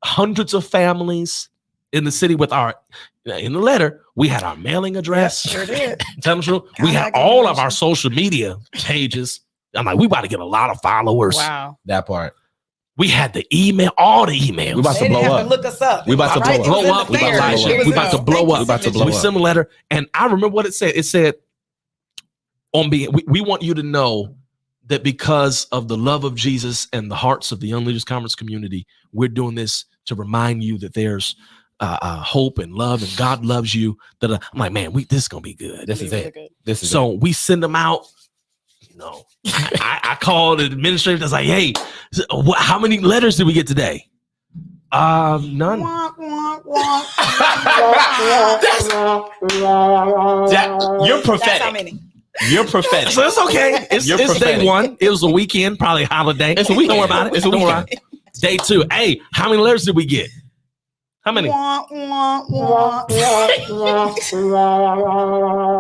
hundreds of families in the city with in the letter, we had our mailing address. Sure did. Tell them the truth. We had Contact all of information. our social media pages. I'm like, we about to get a lot of followers. Wow. That part. We had the email, all the emails. We about They to didn't blow have up. to look us up. We about to Right? blow It was up. in We the about to there. blow up. It was We about to in- blow Thank up. you. We about to blow We up. sent a letter, and I remember what it said. It said, we want you to know that because of the love of Jesus and the hearts of the Young Leaders Conference community, we're doing this to remind you that there's hope and love, and God loves you. I'm like, man, this is gonna be good. This is Really it. good. This is So we send them out. I called the administrator. That's like, hey, how many letters did we get today? None. Wonk, wonk, wonk. You're That's how prophetic. many. You're prophetic. So it's okay. It's day prophetic. 1. It was a weekend, probably a holiday. It's a weekend. Don't worry about it. It's a Don't worry weekend. about it. Day 2. Hey, how many letters did we get? How many? Wah, wah, wah.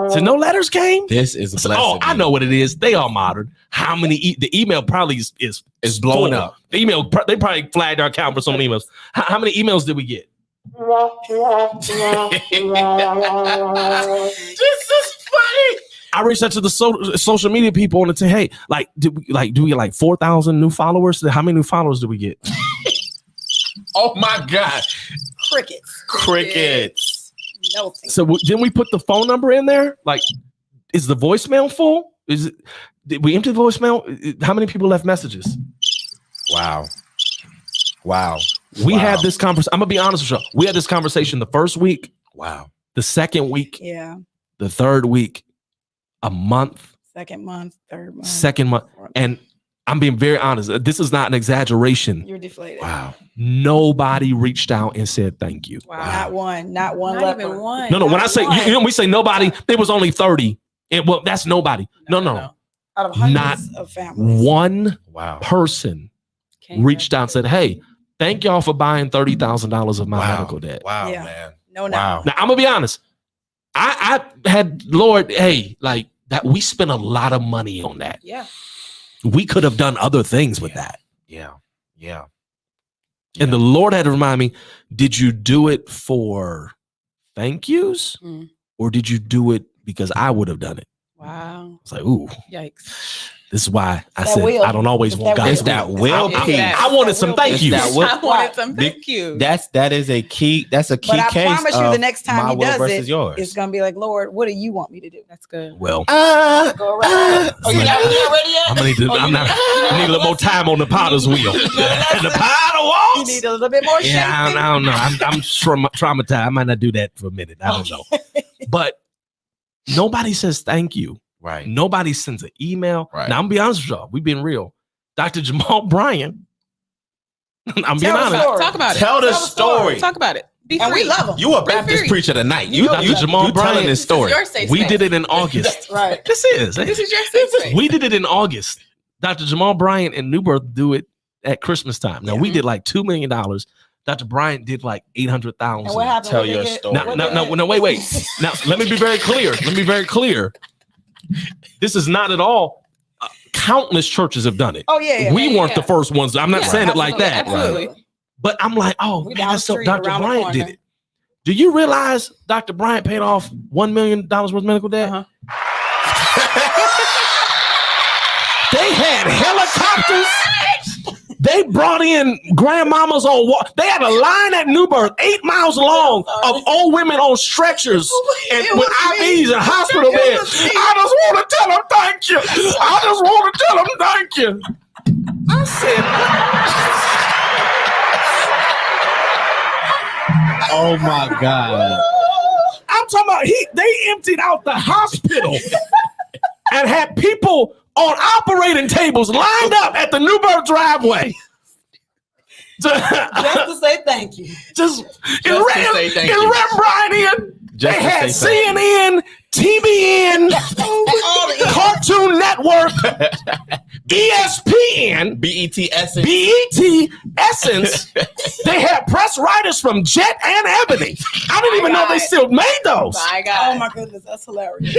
So no letters came? This is a blessing. Oh, I know what it is. They are modern. How many? The email probably is blowing full. up. The email, they probably flagged our account for so many emails. How many emails did we get? This is funny. I reached out to the social media people and say, hey, do we get like 4,000 new followers? How many new followers did we get? Oh my God. Crickets. Melting. So didn't we put the phone number in there? Like, is the voicemail full? Did we empty the voicemail? How many people left messages? Wow. We had this conversation. I'm gonna be honest with you. We had this conversation the first week. Wow. The second week. Yeah. The third week. A month. Second month. Third month. Second month. And I'm being very honest. This is not an exaggeration. You're deflated. Wow. Nobody reached out and said thank you. Wow. Not one. Not even one. No. When I say one. we say nobody, there was only 30. And well, that's nobody. No. Out of hundreds of families. One Wow. person reached out and said, hey, thank y'all for buying $30,000 of my medical debt. Wow, Yeah. man. No. Wow. Now I'm gonna be honest. I had, Lord, hey, like that, we spent a lot of money on that. Yeah. We could have done other things with that. Yeah. And the Lord had to remind me, did you do it for thank yous? Or did you do it because I would have done it? Wow. It's like, ooh, Yikes. this is why I That said will. I don't always want That God's It's that will. will It's piece. that- I wanted some thank It's yous. that will- I wanted some Big- thank you. That is a key. That's a key But I case. promise you, the next time my he will does versus it, yours. it's gonna be like, Lord, what do you want me to do? That's good. Well, Go around. Oh, you're not ready yet? I'm gonna need to, I need a little more time on the potter's wheel. The potter You walls. need a little bit more shaping. Yeah, I don't know. I'm traumatized. I might not do that for a minute. I don't know. But nobody says thank you. Right. Nobody sends an email. Right. Now I'm gonna be honest with y'all. We've been real. Dr. Jamal Bryant. I'm being Tell the honest. story. Talk about it. Tell the Tell the story. story. Talk about it. Be And we free. love him. You a Baptist free. preacher tonight. You You Dr. Jamal you Bryant. telling this story. Your safe We space. did it in August. Right. This is. This is your safe space. We did it in August. Dr. Jamal Bryant and New Birth do it at Christmas time. Now we did like $2 million. Dr. Bryant did like 800,000. And what happened? Tell What they your get? story. No, wait. Now, let me be very clear. This is not at all. Countless churches have done it. Oh yeah. We weren't yeah. the first ones. I'm not Yeah, saying it like that. absolutely. But I'm like, oh, We man, down the that's so street, Dr. around the Bryant did corner. it. Do you realize Dr. Bryant paid off $1 million worth of medical debt? Uh-huh. They had helicopters. They brought in grandmamas on walk. They had a line at New Birth 8 miles long of old women on stretchers and with IVs and hospital beds. I just want to tell them thank you. I just want to tell them thank you. I said, Oh my God. I'm talking about they emptied out the hospital and had people on operating tables lined up at the New Birth driveway. Just to say thank you. Just to say thank you. Rev Brian in. Just They to had say thank CNN, TBN, Cartoon Network, ESPN, BET Essence. BET, Essence. They had press writers from Jet and Ebony. I didn't even know they still made those. My Oh God. my goodness, that's hilarious.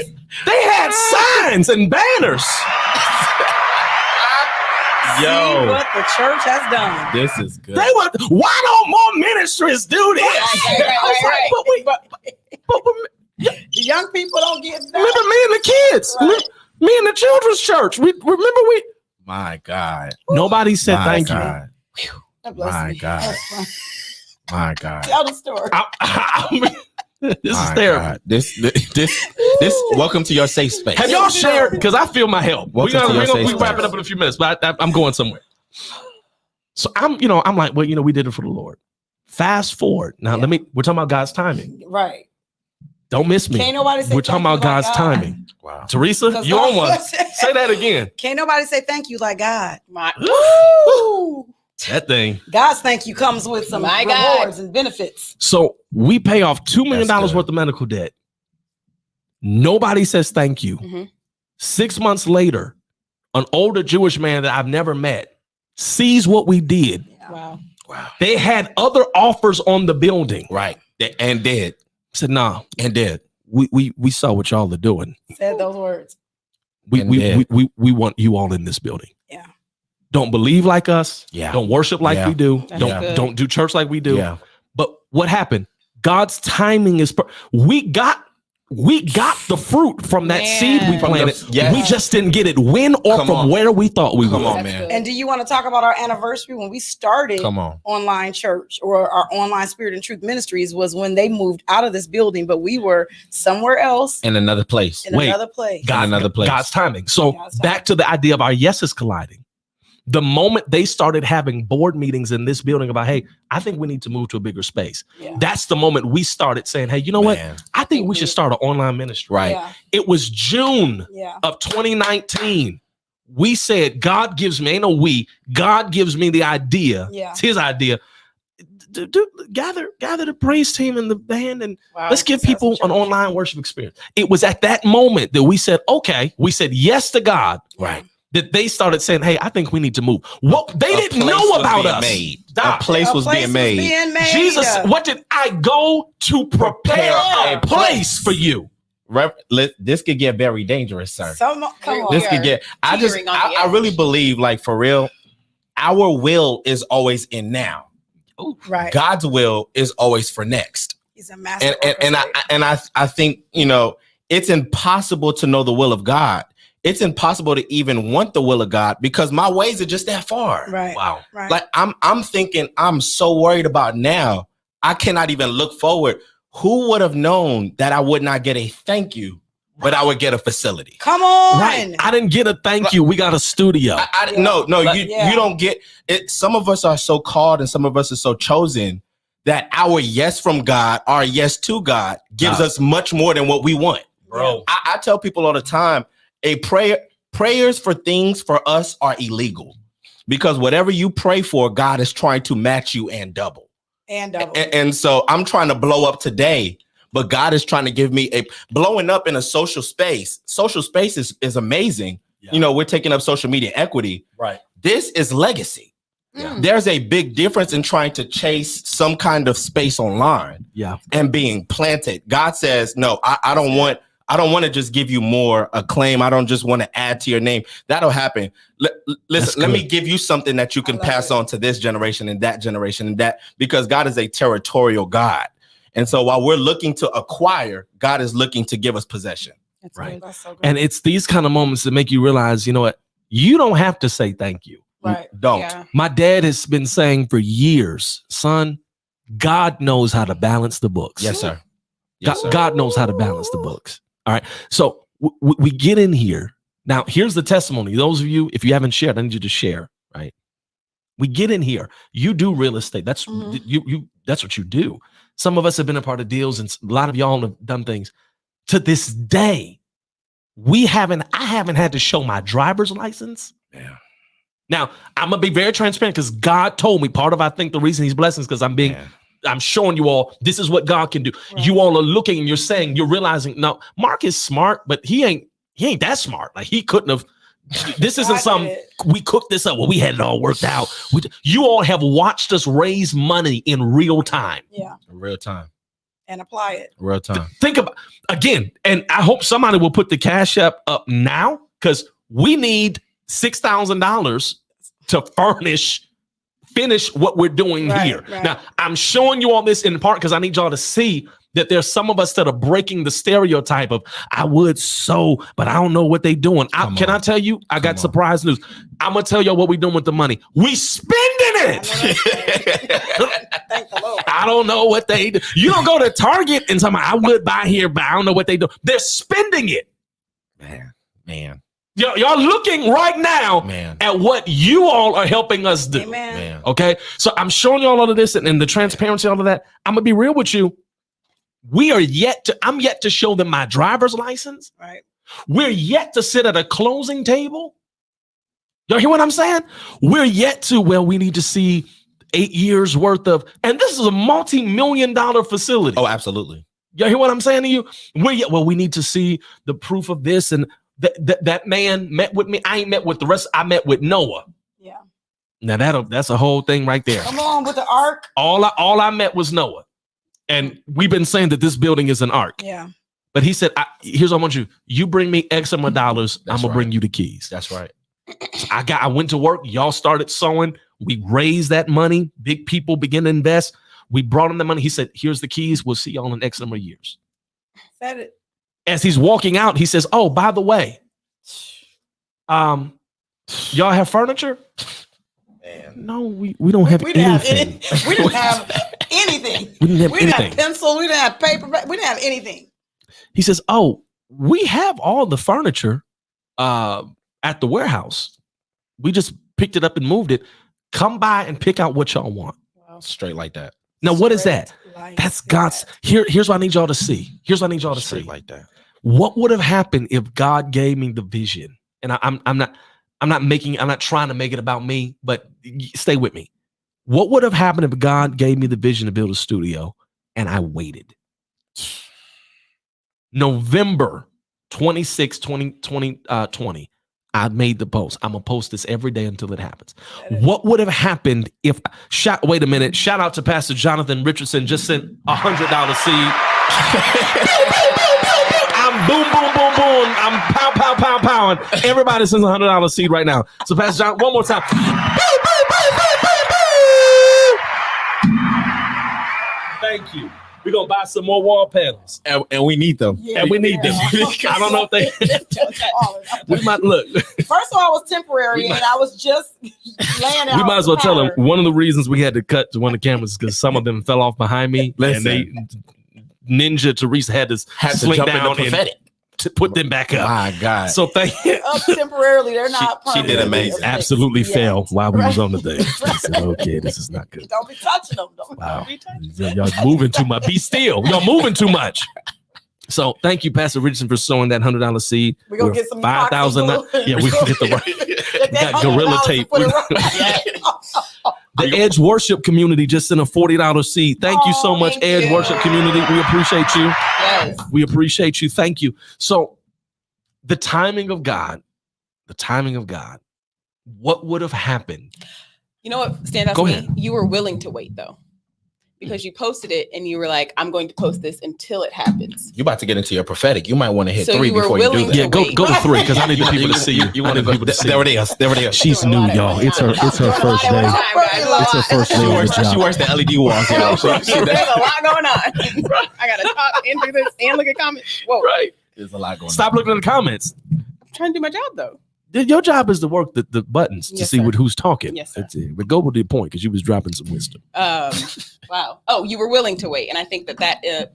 They had signs and banners. See what the church has done. This is good. They were, why don't more ministries do this? Right. But The young people don't get that. remember me and the kids, Right. me and the children's church. We My God. Nobody said My thank God. That bless My me. God. That's fine. My God. Tell the story. this is My terrible. God. This. Welcome to your safe space. Have y'all shared? Because I feel my help. We're Welcome to your gonna safe wrap it space. up in a few minutes, but I'm going somewhere. So I'm like, well, we did it for the Lord. Fast forward. Now we're talking about God's timing. Right. Don't miss me. Can't nobody say We're talking thank about you like God's God. timing. Wow. Teresa, 'Cause you on God- one. Say that again. Can't nobody say thank you like God. Woo! That thing. God's thank you comes with some My God. rewards and benefits. So we pay off $2 million That's good. worth of medical debt. Nobody says thank you. Mhm. 6 months later, an older Jewish man that I've never met sees what we did. Wow. They had other offers on the building. Right. And did. Said, nah. And did. We saw what y'all are doing. Said those words. We want you all in this building. Yeah. Don't believe like us. Yeah. Don't worship like we do. That's good. Don't do church like we do. Yeah. But what happened? God's timing is we got the fruit from that seed we planted. We just didn't get it when or from where we thought we would. Come on, man. And do you want to talk about our anniversary when we started online church or our online Spirit and Truth Ministries was when they moved out of this building, but we were somewhere else in another place. God's timing. So back to the idea of our yeses colliding. The moment they started having board meetings in this building about, hey, I think we need to move to a bigger space. Yeah. That's the moment we started saying, hey, you know what? I think we should start an online ministry. Right. Yeah. It was June of 2019. We said, God gives me, God gives me the idea. Yeah. It's his idea. Gather the praise team and the band and let's give people an online worship experience. It was at that moment that we said, okay, we said yes to God. Right. That they started saying, hey, I think we need to move. Well, they didn't know about us. A place was being made. Jesus, what did I go to prepare a place for you? This could get very dangerous, sir. Come on. This could get, I really believe, like, for real, our will is always in now. Ooh, right. God's will is always for next. He's a master. And I think, it's impossible to know the will of God. It's impossible to even want the will of God because my ways are just that far. Right. Wow. Right. Like I'm thinking I'm so worried about now. I cannot even look forward. Who would have known that I would not get a thank you, but I would get a facility? Come on. Right. I didn't get a thank you. We got a studio. No, you don't get it. Some of us are so called and some of us are so chosen that our yes from God, our yes to God gives us much more than what we want. Bro. I tell people all the time, prayers for things for us are illegal because whatever you pray for, God is trying to match you and double. And so I'm trying to blow up today, but God is trying to give me blowing up in a social space. Social space is amazing. Yeah. We're taking up social media equity. Right. This is legacy. Yeah. There's a big difference in trying to chase some kind of space online and being planted. God says, no, I don't want to just give you more acclaim. I don't just want to add to your name. That'll happen. Listen, let me give you something that you can pass on to this generation and that, because God is a territorial God. And so while we're looking to acquire, God is looking to give us possession. That's right. That's so good. And it's these kind of moments that make you realize, you know what? You don't have to say thank you. Right. Don't. Yeah. My dad has been saying for years, son, God knows how to balance the books. Yes, sir. God knows how to balance the books. All right. So we get in here. Now, here's the testimony. Those of you, if you haven't shared, I need you to share, right? We get in here. You do real estate. That's that's what you do. Some of us have been a part of deals and a lot of y'all have done things. To this day, I haven't had to show my driver's license. Yeah. Now, I'm going to be very transparent because God told me part of, I think the reason he's blessing is because I'm showing you all, this is what God can do. Right. You all are looking and you're realizing, no, Mark is smart, but he ain't that smart. Like he couldn't have, this isn't we cooked this up. Well, we had it all worked out. You all have watched us raise money in real time. Yeah. In real time. And apply it. Real time. Think about, again, and I hope somebody will put the Cash App up now because we need $6,000 to finish what we're doing here. Right. Now, I'm showing you all this in part because I need y'all to see that there's some of us that are breaking the stereotype of I would sow, but I don't know what they're doing. Can I tell you? I got surprise news. I'm going to tell y'all what we're doing with the money. We spending it. Thank the Lord. I don't know what they do. You don't go to Target and somebody, I would buy here, but I don't know what they do. They're spending it. Man. Y'all looking right now at what you all are helping us do. Amen. Okay. So I'm showing you all of this and the transparency, all of that. I'm gonna be real with you. I'm yet to show them my driver's license. Right. We're yet to sit at a closing table. Y'all hear what I'm saying? We're yet to, we need to see 8 years worth of, and this is a multi-million-dollar facility. Oh, absolutely. Y'all hear what I'm saying to you? We need to see the proof of this. And That man met with me. I ain't met with the rest. I met with Noah. Yeah. Now that's a whole thing right there. Come on with the ark. All I met was Noah. And we've been saying that this building is an ark. Yeah. But he said, here's what I want you. You bring me X amount of dollars, I'm gonna bring you the keys. That's right. So I went to work. Y'all started sowing. We raised that money. Big people begin to invest. We brought him the money. He said, here's the keys. We'll see y'all in X number of years. Said it. As he's walking out, he says, oh, by the way, y'all have furniture? Man. No, we don't have anything. We didn't have anything. We didn't have We didn't anything. have pencil. We didn't have paper. We didn't have anything. He says, oh, we have all the furniture at the warehouse. We just picked it up and moved it. Come by and pick out what y'all want. Wow. Straight like that. Now, what is that? Like That's God's. Here's what I need y'all to see. Here's what I need y'all to Straight see. like that. What would have happened if God gave me the vision? And I'm not trying to make it about me, but stay with me. What would have happened if God gave me the vision to build a studio and I waited? November 26, 2020, I made the post. I'm going to post this every day until it happens. What would have happened if, wait a minute, shout out to Pastor Jonathan Richardson, just sent $100 seed. I'm boom, boom, boom, boom. I'm pow, pow, pow, powing. Everybody sends $100 seed right now. So Pastor John, one more time. Thank you. We're going to buy some more wall panels. And we need them. Yeah, And we need them. I don't know if they... we might look. First of all, it was temporary, and I was just laying out. We might as well tell them them. one of the reasons we had to cut to one of the cameras is because some of them fell off behind me. And they Ninja Teresa had to slink jump in down the prophetic to put them back up. My God. So thank you. Up temporarily, they're not. She did permanently amazing. affixed. Absolutely Yeah. fell while we was on the thing. I said, okay, this is not good. Don't be touching them. Wow. Y'all moving too much. Be still. Y'all moving too much. So thank you, Pastor Richardson, for sowing that $100 seed. We're gonna get some 5,000. Yeah, we can get the right. Got gorilla tape. The Edge Worship community just sent a $40 seed. Thank you so much, thank Edge you. Worship community. We appreciate you. Yes. We appreciate you. Thank you. So the timing of God, what would have happened? You know what stands out Go to ahead. me? You were willing to wait though, because you posted it and you were like, "I'm going to post this until it happens." You about to get into your prophetic. You might want to hit So 3 you were before you do willing that. to Yeah, go wait. to 3 because I need the people to see you. You I want to need go? people to see There you. it is. There it is. She's new, y'all. It's her first day. It's her first day She on the works. She job. works the LED walls. Y'all. There's a lot going on. I gotta talk and do this and look at comments. Whoa, Right. There's a lot going on. Stop looking at the comments. I'm trying to do my job though. Your job is to work the buttons to Yes, see sir. who's talking. Yes, sir. That's it. But go with the point because you was dropping some wisdom. Wow. Oh, you were willing to wait, and I think that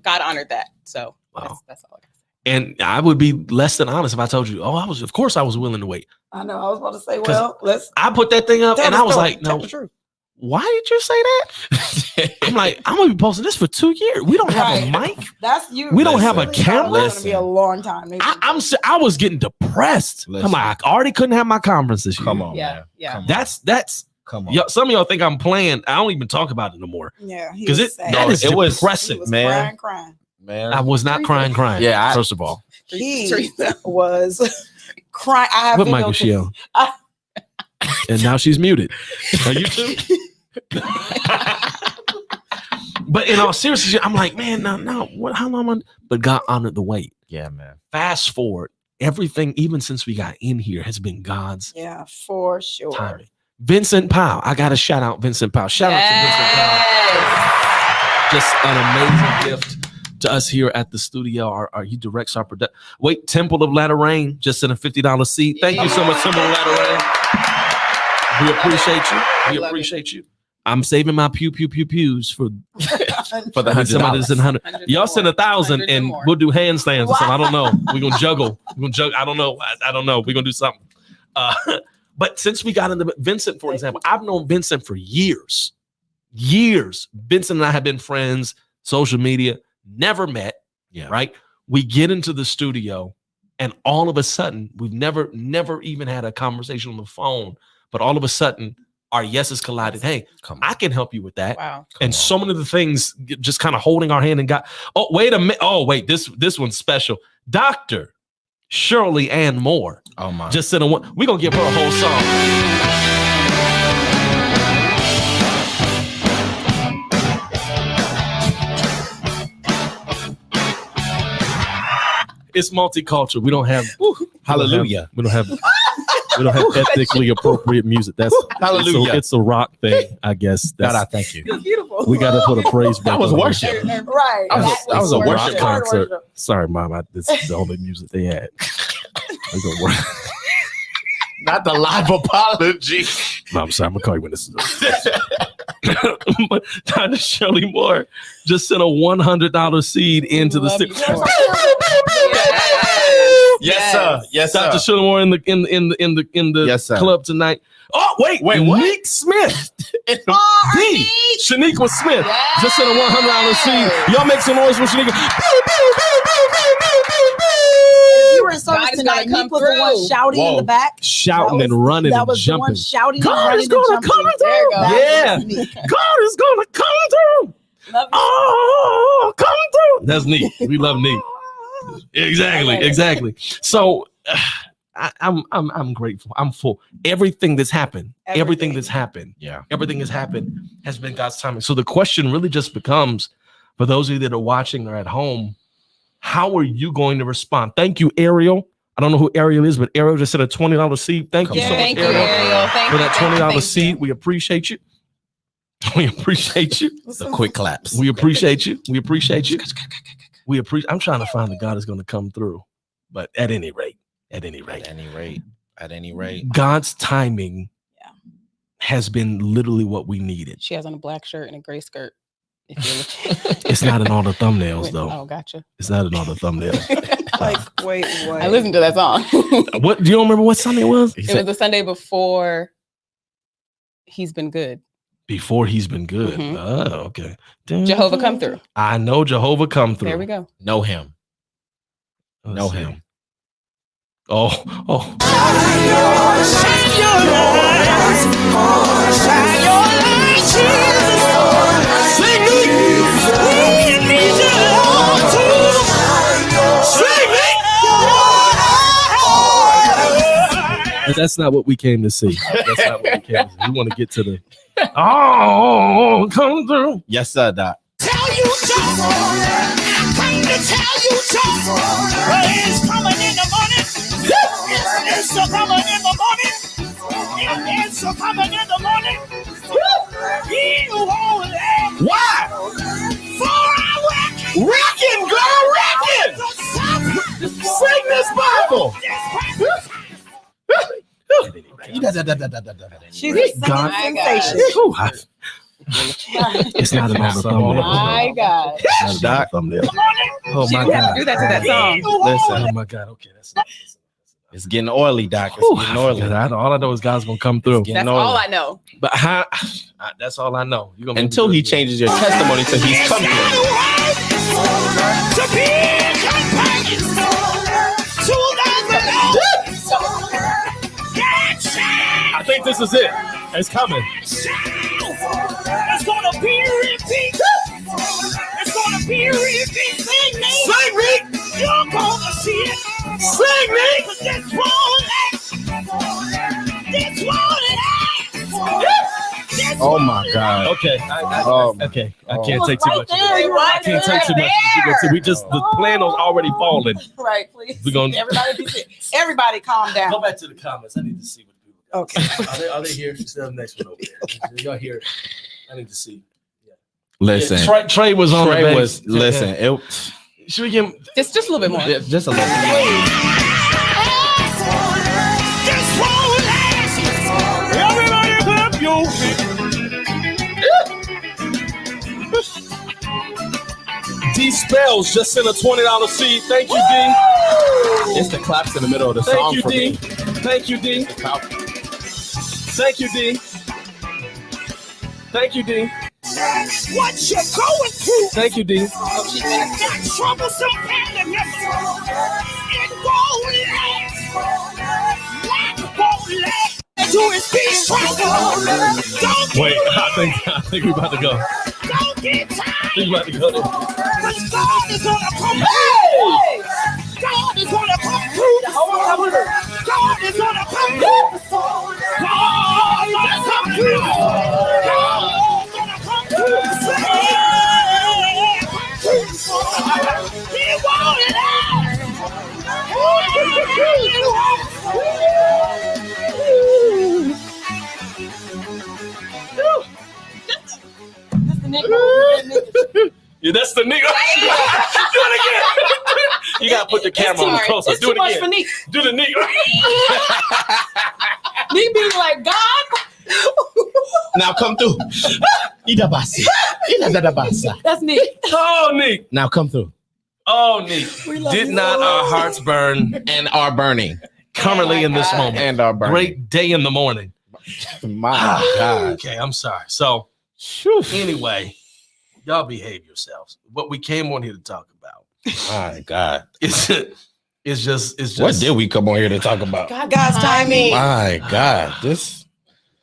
God honored that. So Wow. that's all I got. And I would be less than honest if I told you, of course I was willing to wait. I know. I was about to say, well, let's I put that thing up tell and the I was story. like, Tell no, the truth. why did you say that? I'm like, I'm gonna be posting this for 2 years. We don't have a mic. That's you. We don't have a Listen, camera. It's gonna be a long time. I was getting depressed. Listen. I'm like, I already couldn't have my conference this year. Come on, Yeah, man. yeah. Come on. That's Come on. some of y'all think I'm playing. I don't even talk about it no more Yeah, he because was sad. that is it was- depressing. He was man. crying. Man. I was not crying. Yeah, First of all, He Teresa. was crying. I have with video Michael clips. Shield. I- And now she's muted. Are you too? But in all seriousness, I'm like, man, no, what? How long? But God honored the wait. Yeah, man. Fast forward, everything, even since we got in here, has been God's Yeah, for sure. timing. Vincent Powell, I got to shout out Vincent Powell. Shout out to Vincent Powell. Just an amazing gift to us here at the studio. He directs our production. Wait, Temple of Latter Rain just in a $50 seat. Thank you so much, Temple of Latter Rain. We appreciate you. We love appreciate you. I'm saving my pews for For the somebody that's in 100. 100 Y'all or send more. 1,000 100 or and more. we'll do handstands or something. I don't know. We're gonna juggle. I don't know. I don't know. We're gonna do something. But since we got into Vincent, for example, I've known Vincent for years. Vincent and I have been friends, social media, never met. Yeah. Right. We get into the studio, and all of a sudden, we've never even had a conversation on the phone. But all of a sudden, our yeses collided. Hey, Come on. I can help you with that. Wow. And so many of the things just kind of holding our hand and got, oh, wait a minute. Oh, wait, this one's special. Doctor, Shirley and more. Oh my. Just sent a one. We're gonna give her a whole song. It's multicultural. We don't have Hallelujah. We don't have ethnically appropriate music. That's Hallelujah. It's a rock thing, I guess. God, I thank you. It's beautiful. We got to put a praise break. That was on it. worship. Right. That was a worship concert. Sorry, Mom. This is the only music they had. We're gonna work. Not the live apology. No, I'm sorry. I'm gonna call you when this is over. Dr. Shirley Moore just sent a $100 seed into the stick. Yes, sir. Yes, sir. Dr. Shirley Moore in the Yes, sir. club tonight. Oh, wait, what? Nick Smith. Shaniqua Smith just sent a $100 seed. Y'all make some noise for Shaniqua. You were in service tonight. Nick was the one shouting in the back. Shouting and running that and was jumping. The one shouting God and is gonna come through. Yeah. God is gonna come through. Oh, come through. That's neat. We love neat. Exactly. So I'm grateful. I'm full. Everything that's happened, everything that's happened has been God's timing. So the question really just becomes, for those of you that are watching or at home, how are you going to respond? Thank you, Ariel. I don't know who Ariel is, but Ariel just sent a $20 seed. Thank you so much, Ariel, for that $20 seed. We appreciate you. We appreciate you. The quick claps. We appreciate you. We appreciate you. I'm trying to find that God is going to come through, but at any rate, God's timing has been literally what we needed. She has on a black shirt and a gray skirt. If you're looking. It's not in all the thumbnails, though. Oh, gotcha. It's not in all the thumbnails. Wait. I listened to that song. What? Do you remember what Sunday it was? It was the Sunday before He's Been Good. Before He's Been Good. Mm-hmm. Oh, okay. Jehovah Come Through. I know Jehovah Come Through. There we go. Know him. Let's see. Him. Oh. Shine your light. Shine your light, Jesus. Sing me. We need you to sing me. That's not what we came to see. That's not what we came to see. We want to get to the come through. Yes, sir, Doc. Tell you just. I came to tell you just. It's coming in the morning. It's coming in the morning. It's coming in the morning. He won't let. Why? For I reckon, girl, reckon. Sing this Bible. She's a sensation. It's not another thumbnail. My God. Doc. Oh my You have God. to do that to that song. Listen, Oh my God. Okay. it's getting oily, Doc. It's getting oily. All I know is God's gonna come through. That's all I know. But that's all I know. You're gonna Until he changes your testimony to he's coming. To be companions to the I think this is it. It's coming. It's gonna be repeat. It's gonna be repeat. Sing me. Sing me. You're gonna see it. Sing me. This won't last. This won't last. Oh my God. Okay. Okay. I can't take too much. I Can't take too much. We just the plan was already falling. Right, please. We're gonna Everybody calm down. go back to the comments. I need to see what people. Okay. Are they here? She's the next one over there. Y'all here? I need to see. Listen. Yeah, Trey was on. Trey the was. base. Listen. It, Should we give him? Just a little bit more. just a little. This won't last. Everybody clap your D Spells just sent a $20 seed. Thank you, D. It's the claps in the middle of the Thank song you, for D. me. Thank you, D. Thank you, D. Thank you, D. what you're going through. Thank you, D. That troublesome family member. It won't last. Lack won't last. To his peace trouble. Don't Wait, get I think we're about to go. Don't get tired. We're about to go. Because God is gonna come through. God is gonna come through. Mr. Nick. Do it again. You gotta put the camera on close up. It's Do too it much again. for Nick. Do the Nick. Nick being like, God. Now come through. Idabasi. Idadabasa. That's Nick. Oh, Nick. Now come through. Oh, Nick. Did not our hearts burn And are burning. currently in this God. moment? And are burning. Great day in the morning. My God. Okay, I'm sorry. So anyway, y'all behave yourselves. What we came on here to talk about My God. is just What did we come on here to talk about? God's timing. My God. This.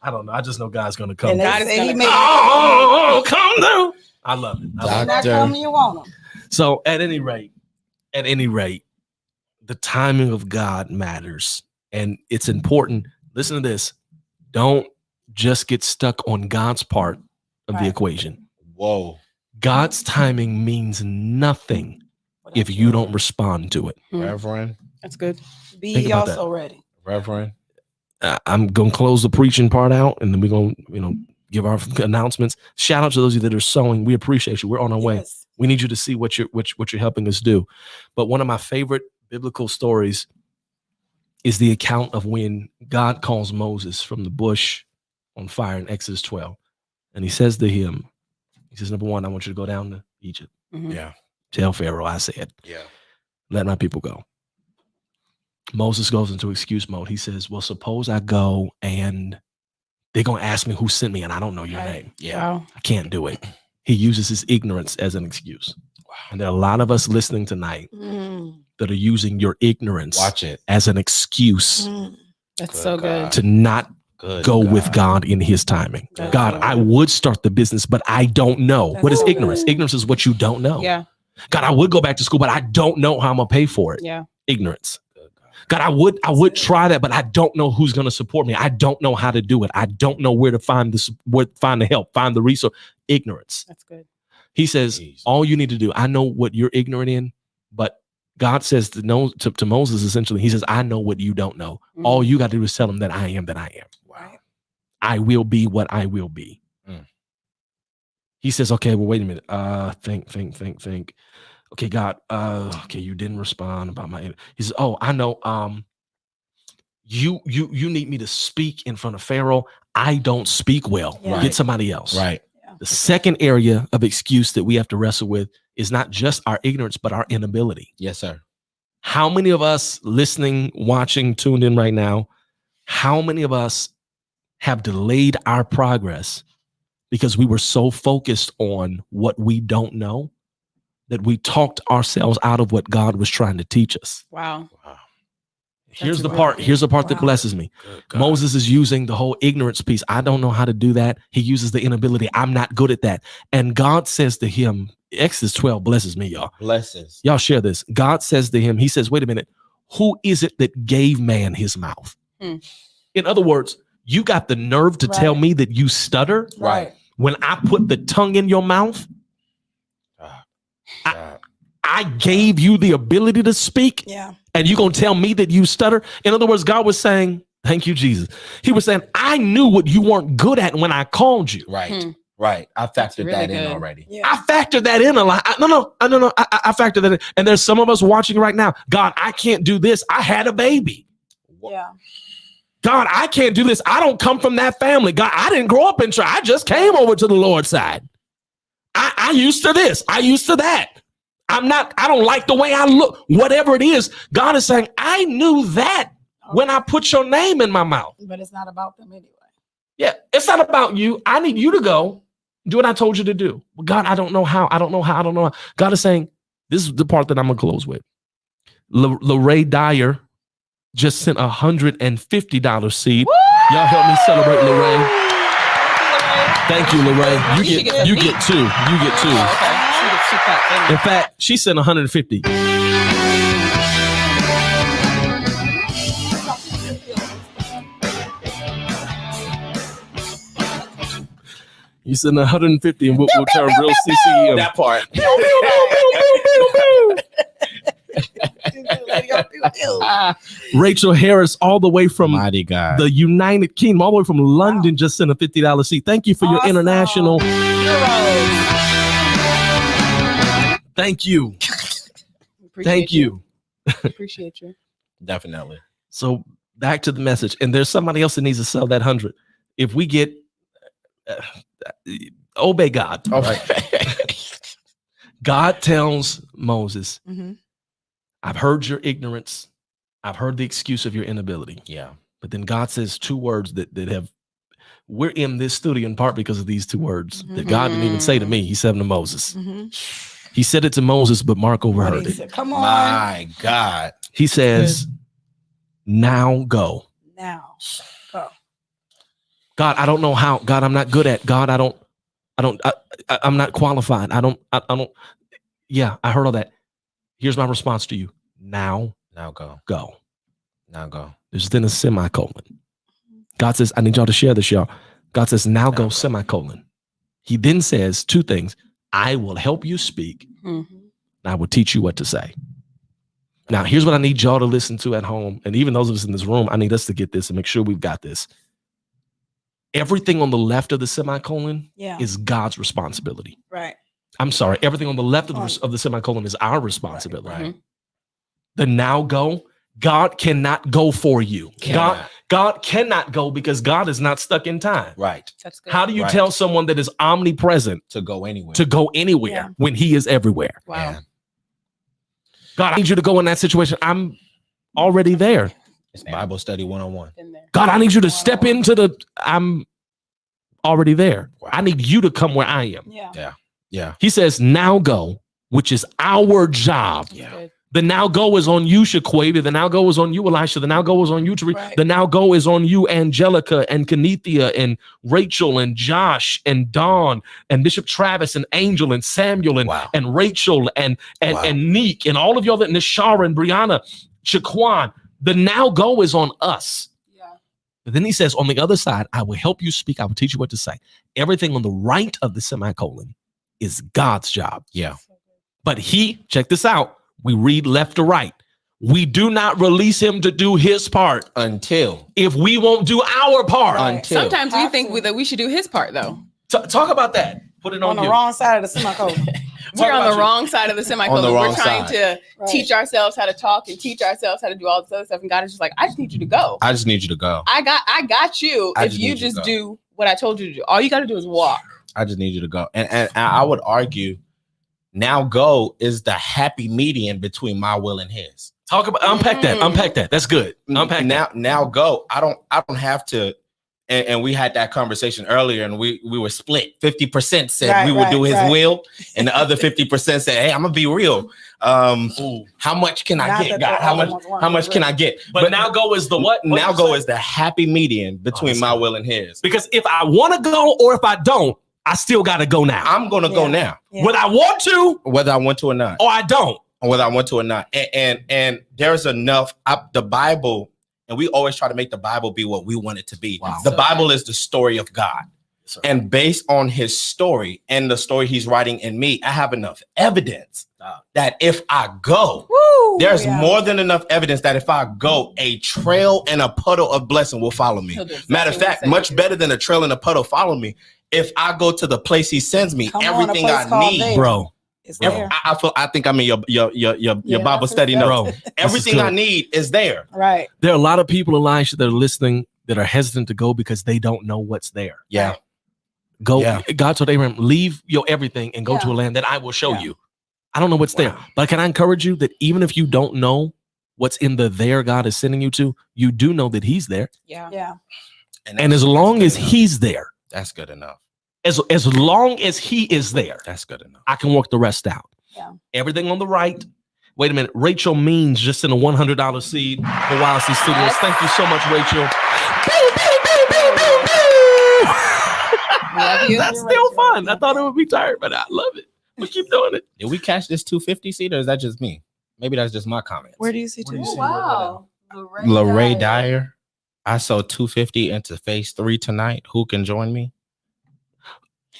I don't know. I just know God's gonna come. And through. they say he made Come through. I love it. I love it. not Doctor. come you want them. So at any rate, the timing of God matters. And it's important. Listen to this. Don't just get stuck on God's part of the Right. equation. Whoa. God's timing means nothing if you don't respond to it. Reverend. That's good. Be Think ye about also ready. Reverend. I'm going to close the preaching part out, and then we're going to, give our announcements. Shout out to those of you that are sowing. We appreciate you. We're on our way. Yes. We need you to see what you're helping us do. But one of my favorite biblical stories is the account of when God calls Moses from the bush on fire in Exodus 12. And he says to him, he says, number one, I want you to go down to Egypt. Mhm. Yeah. Tell Pharaoh I said, Yeah. let my people go. Moses goes into excuse mode. He says, well, suppose I go and they're going to ask me who sent me and I don't know your Right. name. Yeah. Wow. I can't do it. He uses his ignorance as an excuse. And there are a lot of us listening tonight that are using your ignorance Watch it. as an excuse That's Good so God. good. to not Good. go with God. God in his timing. That's God, so I good. would start the business, but I don't know. That's What is so ignorance? good. Ignorance is what you don't know. Yeah. God, I would go back to school, but I don't know how I'm gonna pay for it. Yeah. Ignorance. Good God. God, I would try that, but I don't know who's gonna support me. I don't know how to do it. I don't know where to find the help, find the resource. Ignorance. That's good. He says, Jeez. all you need to do, I know what you're ignorant in, but God says to Moses, essentially, he says, I know what you don't know. Mhm. All you got to do is tell him that I am that I am. Wow. I will be what I will be. Mm. He says, okay, well, wait a minute. Think. Okay, God, okay, you didn't respond about my, he says, oh, I know. You need me to speak in front of Pharaoh. I don't speak well. Yeah. Get somebody else. Right. The second area of excuse that we have to wrestle with is not just our ignorance, but our inability. Yes, sir. How many of us listening, watching, tuned in right now, how many of us have delayed our progress because we were so focused on what we don't know that we talked ourselves out of what God was trying to teach us? Wow. Wow. Here's the really part. Here's the part that Wow. blesses me. Good God. Moses is using the whole ignorance piece. I don't know how to do that. He uses the inability. I'm not good at that. And God says to him, Exodus 12 blesses me, y'all. Blessings. Y'all share this. God says to him, he says, wait a minute, who is it that gave man his mouth? Hmm. In other words, you got the nerve to tell Right. me that you stutter Right. when I put the tongue in your mouth? God. I gave you the ability to speak. Yeah. And you gonna tell me that you stutter? In other words, God was saying, thank you, Jesus. He was saying, I knew what you weren't good at when I called you. Right. Hmm. Right. I factored really that in good. already. Yeah. I factored that in a lot. I factored that in. And there's some of us watching right now. God, I can't do this. I had a baby. Yeah. God, I can't do this. I don't come from that family. God, I didn't grow up in church. I just came over to the Lord's side. I used to this. I used to that. I don't like the way I look. Whatever it is, God is saying, I knew that when I put your name in my mouth. But it's not about them anyway. Yeah, it's not about you. I need you to go do what I told you to do. Well, God, I don't know how. I don't know how. God is saying, this is the part that I'm going to close with. Lorraine Dyer just sent $150 seed. Y'all help me celebrate Lorraine. Thank you, Lorraine. You get two. You get two. Oh, okay. She gets two cups. In fact, she sent 150. You send 150 and we'll turn real CCM. That part. Rachel Harris, all the way from Mighty God. the United Kingdom, all the way from London, just sent a $50 seat. Thank you for your Awesome. international. Euros. Thank you. Thank you. Appreciate you. Definitely. So back to the message. And there's somebody else that needs to sell that 100. If we get obey God. Oh, Right? God tells Moses, Mm-hmm. I've heard your ignorance. I've heard the excuse of your inability. Yeah. But then God says two words that have, we're in this studio in part because of these two words that God didn't even say to me. He said them to Moses. Mm-hmm. He said it to Moses, but Mark overheard it. Come on. My God. He says, now go. Now go. God, I don't know how. God, I'm not good at. God, I'm not qualified. I don't. Yeah, I heard all that. Here's my response to you. Now go. go. Now go. There's then a semicolon. God says, I need y'all to share this, y'all. God says, now go, semicolon. He then says two things. I will help you speak. And I will teach you what to say. Now, here's what I need y'all to listen to at home. And even those of us in this room, I need us to get this and make sure we've got this. Everything on the left of the semicolon is God's responsibility. Right. I'm sorry. Everything on the left of the semicolon is our responsibility. Right. The now go, God cannot go for you. God cannot go because God is not stuck in time. Right. That's good. How do you tell someone that is omnipresent To go anywhere. when he is everywhere? Wow. Man. God, I need you to go in that situation. I'm already there. It's Bible study 101. Been there. God, I need you to step into I'm already there. Wow. I need you to come where I am. Yeah. He says, now go, which is our job. Yeah. Good. The now go is on you, Shaquavi. The now go is on you, Elisha. The now go is on you, Tariq. Right. The now go is on you, Angelica and Kenethia and Rachel and Josh and Dawn and Bishop Travis and Angel and Samuel and Rachel and Neek and all of y'all that Nishara and Brianna, Shaquan. The now go is on us. Yeah. But then he says, on the other side, I will help you speak. I will teach you what to say. Everything on the right of the semicolon is God's job. Yeah. But check this out. We read left to right. We do not release him to do his part Until. if we won't do our part. Right. Until. Sometimes we think that we should do his part, though. Talk about that. Put it on On the you. wrong side of the semicolon. We're on about the you. wrong side of the semicolon. On the wrong We're trying side. to teach ourselves how to talk and teach ourselves how to do all this other stuff. And God is just like, I just need you to go. I just need you to go. I got you. I If just you need you to just go. do what I told you to do, all you got to do is walk. I just need you to go. And I would argue now go is the happy median between my will and his. Unpack that. Unpack that. That's good. Unpack that. Now go. I don't have to. And we had that conversation earlier, and we were split. 50% said we would do his will, and the other 50% said, "Hey, I'm gonna be real. How much can I get, God? How much can I get?" But now go is the what? Now go is the happy median between my will and his. Because if I want to go or if I don't, I still got to go now. I'm gonna go now, Whether I want to, whether I want to or not, or I don't. whether I want to or not. And there's enough. The Bible, and we always try to make the Bible be what we want it to be. Wow. The Bible is the story of God. And based on his story and the story he's writing in me, I have enough evidence that if I go, there's more than enough evidence that if I go, a trail and a puddle of blessing will follow me. Matter of fact, much better than a trail and a puddle follow me. If I go to the place he sends me, everything I need, bro. I think I'm in your Bible study notes. Bro, everything I need is there. Right. There are a lot of people, Elisha, that are listening that are hesitant to go because they don't know what's there. Yeah. Go. Yeah. God told Abraham, leave your everything and go to a land that I will show you. I don't know what's there, but can I encourage you that even if you don't know what's in the there God is sending you to, you do know that he's there. Yeah. And as long as he's there, that's good enough. As long as he is there, that's good enough. I can work the rest out. Yeah. Everything on the right. Wait a minute. Rachel Means just in a $100 seed for Wild Seed Studios. Thank you so much, Rachel. Love you. That's still fun. I thought it would be tired, but I love it. We keep doing it. Did we catch this 250 seat or is that just me? Maybe that's just my comments. Where do you see Where do you two? see Wow. Lorraine Dyer. I sold 250 into phase 3 tonight. Who can join me?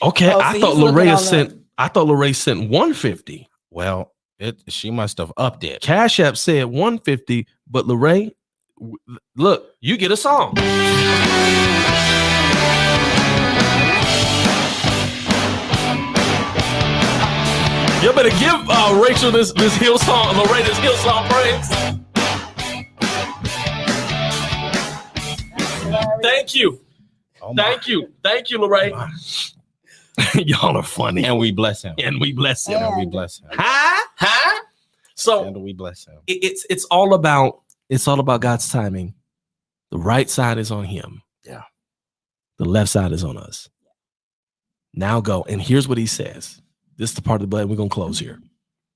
Okay, Oh, so I thought he's looking Lorraine sent 150. Well, she must have upped it. Cash App said 150, but Lorraine, look, you get a song. You better give Rachel this Hillsong, Lorraine this Hillsong praise. Thank you. Thank you, Lorraine. Y'all are funny. And we bless him. And we bless him. And we bless him. Huh? So And we bless him. it's all about God's timing. The right side is on him. Yeah. The left side is on us. Now go. And here's what he says. This is the part of the blessing. We're gonna close here.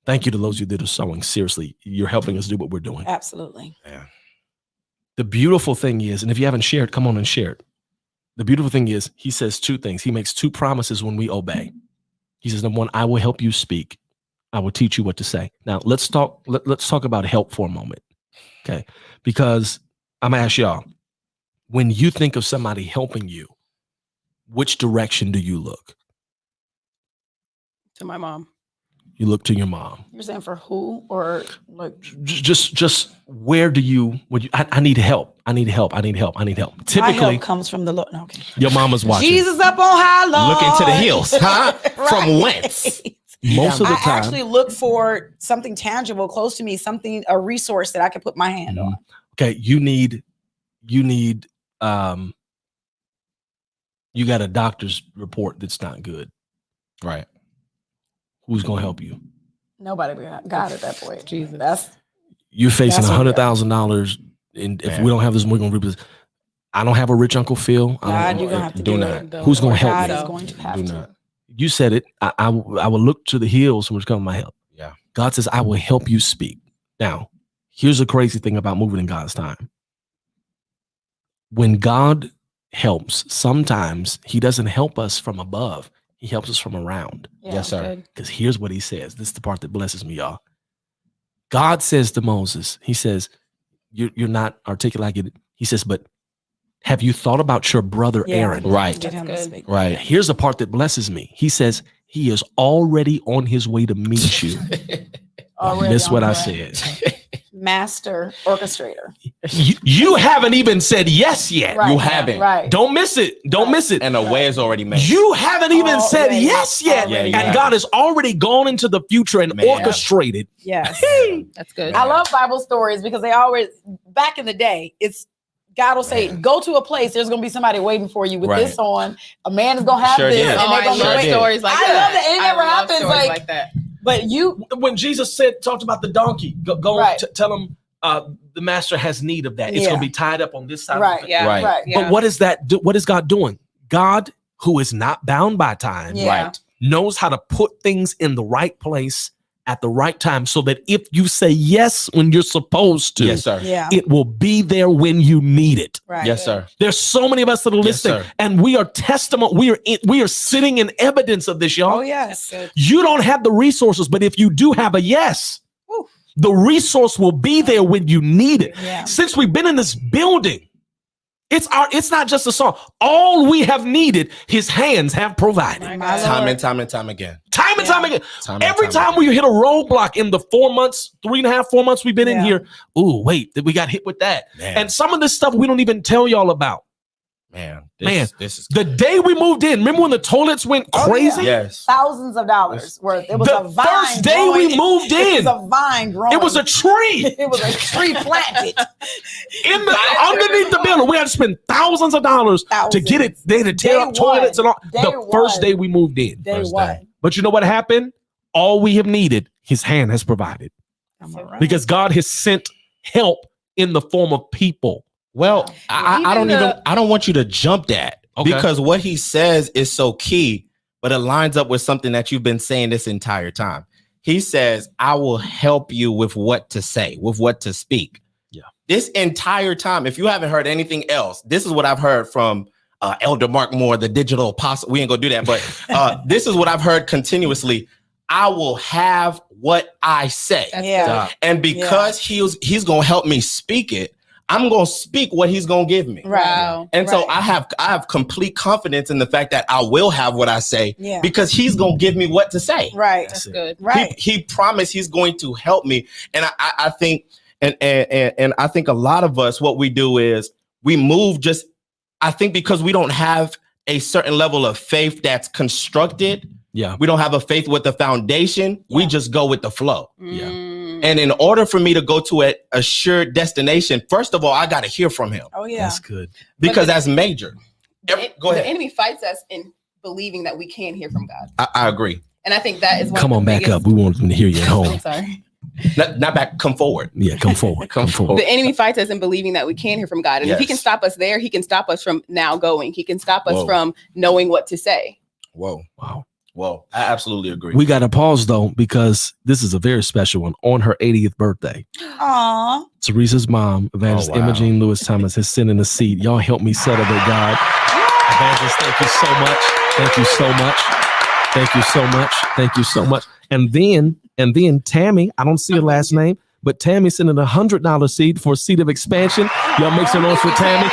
Thank you to those of you that are sowing. Seriously, you're helping us do what we're doing. Absolutely. Yeah. The beautiful thing is, and if you haven't shared, come on and share it. The beautiful thing is, he says two things. He makes two promises when we obey. He says, number one, I will help you speak. I will teach you what to say. Now, let's talk about help for a moment, okay? Because I'm going to ask y'all, when you think of somebody helping you, which direction do you look? To my mom. You look to your mom. You're saying for who or like just where do you? I need help. I need help. I need help. I need help. my Typically, help comes from the Lord. No, okay. your mama's watching. Jesus up on high, Lord. Look into the hills, huh? Right. From whence? Most of the I time, actually look for something tangible close to me, a resource that I can put my hand on. okay, you got a doctor's report that's not good. Right. Who's gonna help you? Nobody got it that point. Jesus. You're facing That's what- $100,000, and if Man. we don't have this, we're gonna reap this. I don't have a rich Uncle Phil. God, you're gonna have to do do not. it. Who's gonna help God me? is going to have Do to. not. You said it. I will look to the hills from which come my help. Yeah. God says, I will help you speak. Now, here's the crazy thing about moving in God's time. When God helps, sometimes he doesn't help us from above. He helps us from around. Yeah. Yes, sir. Good. Because here's what he says. This is the part that blesses me, y'all. God says to Moses, he says, you're not articulating it. He says, but have you thought about your brother Yeah. Aaron? Right. Get him to That's speak. Right. Here's the part that blesses me. He says, he is already on his way to meet you. Already Miss on what the I way. said. Master orchestrator. You haven't even said yes yet. Right. You haven't. Right. Don't miss it. Don't miss it. And a way is already made. You haven't even said Already. yes yet. Already. Yeah, And you God has already gone into the future and Man. orchestrated. Yes. That's good. I love Bible stories because they always, back in the day, God will say, go to a place, there's going to be somebody waiting for you with Right. this on. A man is going to have Sure this. did. And Oh, they're I going to sure love wait. did. stories like I that. love that. It never I love happens, stories like- that. But you, When Jesus talked about the donkey, go Right. tell him the master has need of that. It's Yeah. going to be tied up on this side. right. Of the Yeah. Right. Right. Yeah. But what is that? What is God doing? God, who is not bound by time, Yeah. Right. knows how to put things in the right place at the right time so that if you say yes when you're supposed to, Yes, sir. Yeah. it will be there when you need it. Right. Yes, sir. There's so many of us that are Yes, listening, sir. and we are testimony. We are sitting in evidence of this, y'all. Oh, yes. That's good. You don't have the resources, but if you do have a yes, Woo. the resource will be there when you need it. Yeah. Since we've been in this building, it's not just a song. All we have needed, his hands have provided. My My God. Time Lord. and time and time again. Time and Yeah. time again. Time and Every time we hit a roadblock in the 4 months, 3.5, 4 months we've been in Yeah. here, ooh, wait, we got hit with that. Man, And some of this stuff we don't even tell y'all about. man, Man, this is The day we moved in, remember when the toilets went Oh, crazy? yes. Thousands of dollars worth. It was The a vine. first day we growing. moved It in, was a vine growing. it was a tree It was a tree planted. in the underneath the building. We had to spend thousands of dollars to get it. They had to tear Day up toilets and all. Day The first one. day we moved in. Day First one. day. But you know what happened? All we have needed, his hand has provided. I'm all right. Because God has sent help in the form of people. Well, I don't want you to jump that Okay. because what he says is so key, but it lines up with something that you've been saying this entire time. He says, I will help you with what to say, with what to speak. Yeah. This entire time, if you haven't heard anything else, this is what I've heard from Elder Mark Moore, the digital apostle. We ain't gonna do that, but this is what I've heard continuously. I will have what I say. That's Yeah. good. And because he's gonna help me speak it, I'm gonna speak what he's gonna give me. Right. Wow. And so Right. I have complete confidence in the fact that I will have what I say Yeah. because he's gonna give me what to say. Right. That's good. Right. He promised he's going to help me. And I think and I think a lot of us, what we do is we move just, I think because we don't have a certain level of faith that's constructed, Yeah. We don't have a faith with the foundation. We just go with the flow. Yeah. And in order for me to go to an assured destination, first of all, I got to hear from him. Oh, yeah. That's good. Because that's major. Go ahead. The enemy fights us in believing that we can hear from God. I agree. And I think that is one Come of on the back biggest- up. We want them to hear you at home. I'm sorry. Not back. Come forward. Yeah, come forward. Come forward. The enemy fights us in believing that we can hear from God. And if he can Yes. stop us there, he can stop us from now going. He can stop us Whoa. from knowing what to say. Whoa. Wow. Whoa. I absolutely agree. We got to pause though, because this is a very special one. On her 80th birthday, Aw. Teresa's mom, Evangelist Oh, wow. Imogene Lewis Thomas, has sent in a seed. Y'all help me celebrate God. Evangelist, thank you so much. Thank you so much. Thank you so much. Thank you so much. And then Tammy, I don't see her last name, but Tammy sent in $100 seed for Seed of Expansion. Y'all make some noise for Tammy.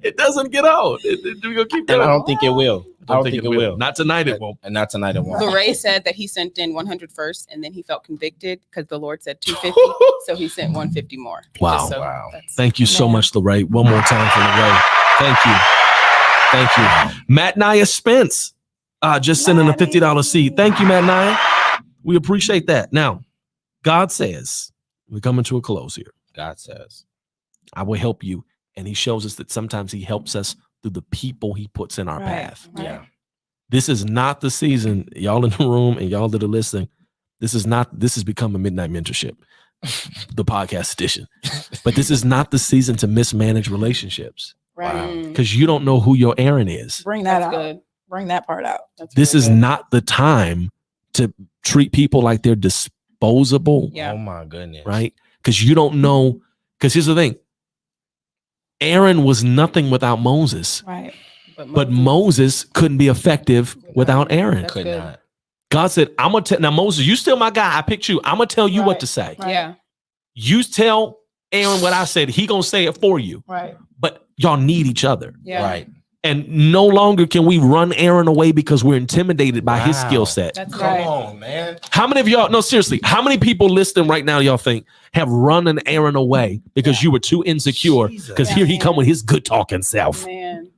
It doesn't get old. We're gonna keep and going. I don't think it will. I don't think it will. Not tonight. It won't. And not tonight it won't. Lorraine said that he sent in 100 first, and then he felt convicted because the Lord said 250, so he sent 150 more. Wow. Just so Wow. that's- Thank you so much, Lorraine. One more time for Lorraine. Thank you. Thank you. Matt Nia Spence just sending a $50 seed. Thank you, Matt Nia. We appreciate that. Now, God says, we're coming to a close here. God says. I will help you. And he shows us that sometimes he helps us through the people he puts in our Right. path. Right. Yeah. This is not the season, y'all in the room and y'all that are listening. This has become a midnight mentorship, the podcast edition. But this is not the season to mismanage relationships, Right. because you don't know who your Aaron is. Bring that That's out. good. Bring that part out. That's This really is good. not the time to treat people like they're disposable, Yeah. Oh my goodness. right? Because you don't know. Because here's the thing. Aaron was nothing without Moses, Right. but Moses couldn't be effective without Aaron. That's Could good. not. God said, I'm going to tell, now Moses, you still my guy. I picked you. I'm going to tell you what Right. to say. Right. Yeah. You tell Aaron what I said. He going to say it for you. Right. But y'all need each other. Yeah. Right. And no longer can we run Aaron away because we're intimidated by his Wow. skill set. That's Come right. on, man. How many of y'all, no, seriously, how many people listening right now, y'all think have run an Aaron away because you were too insecure? Jesus. Because here he come with his good talking self. Man.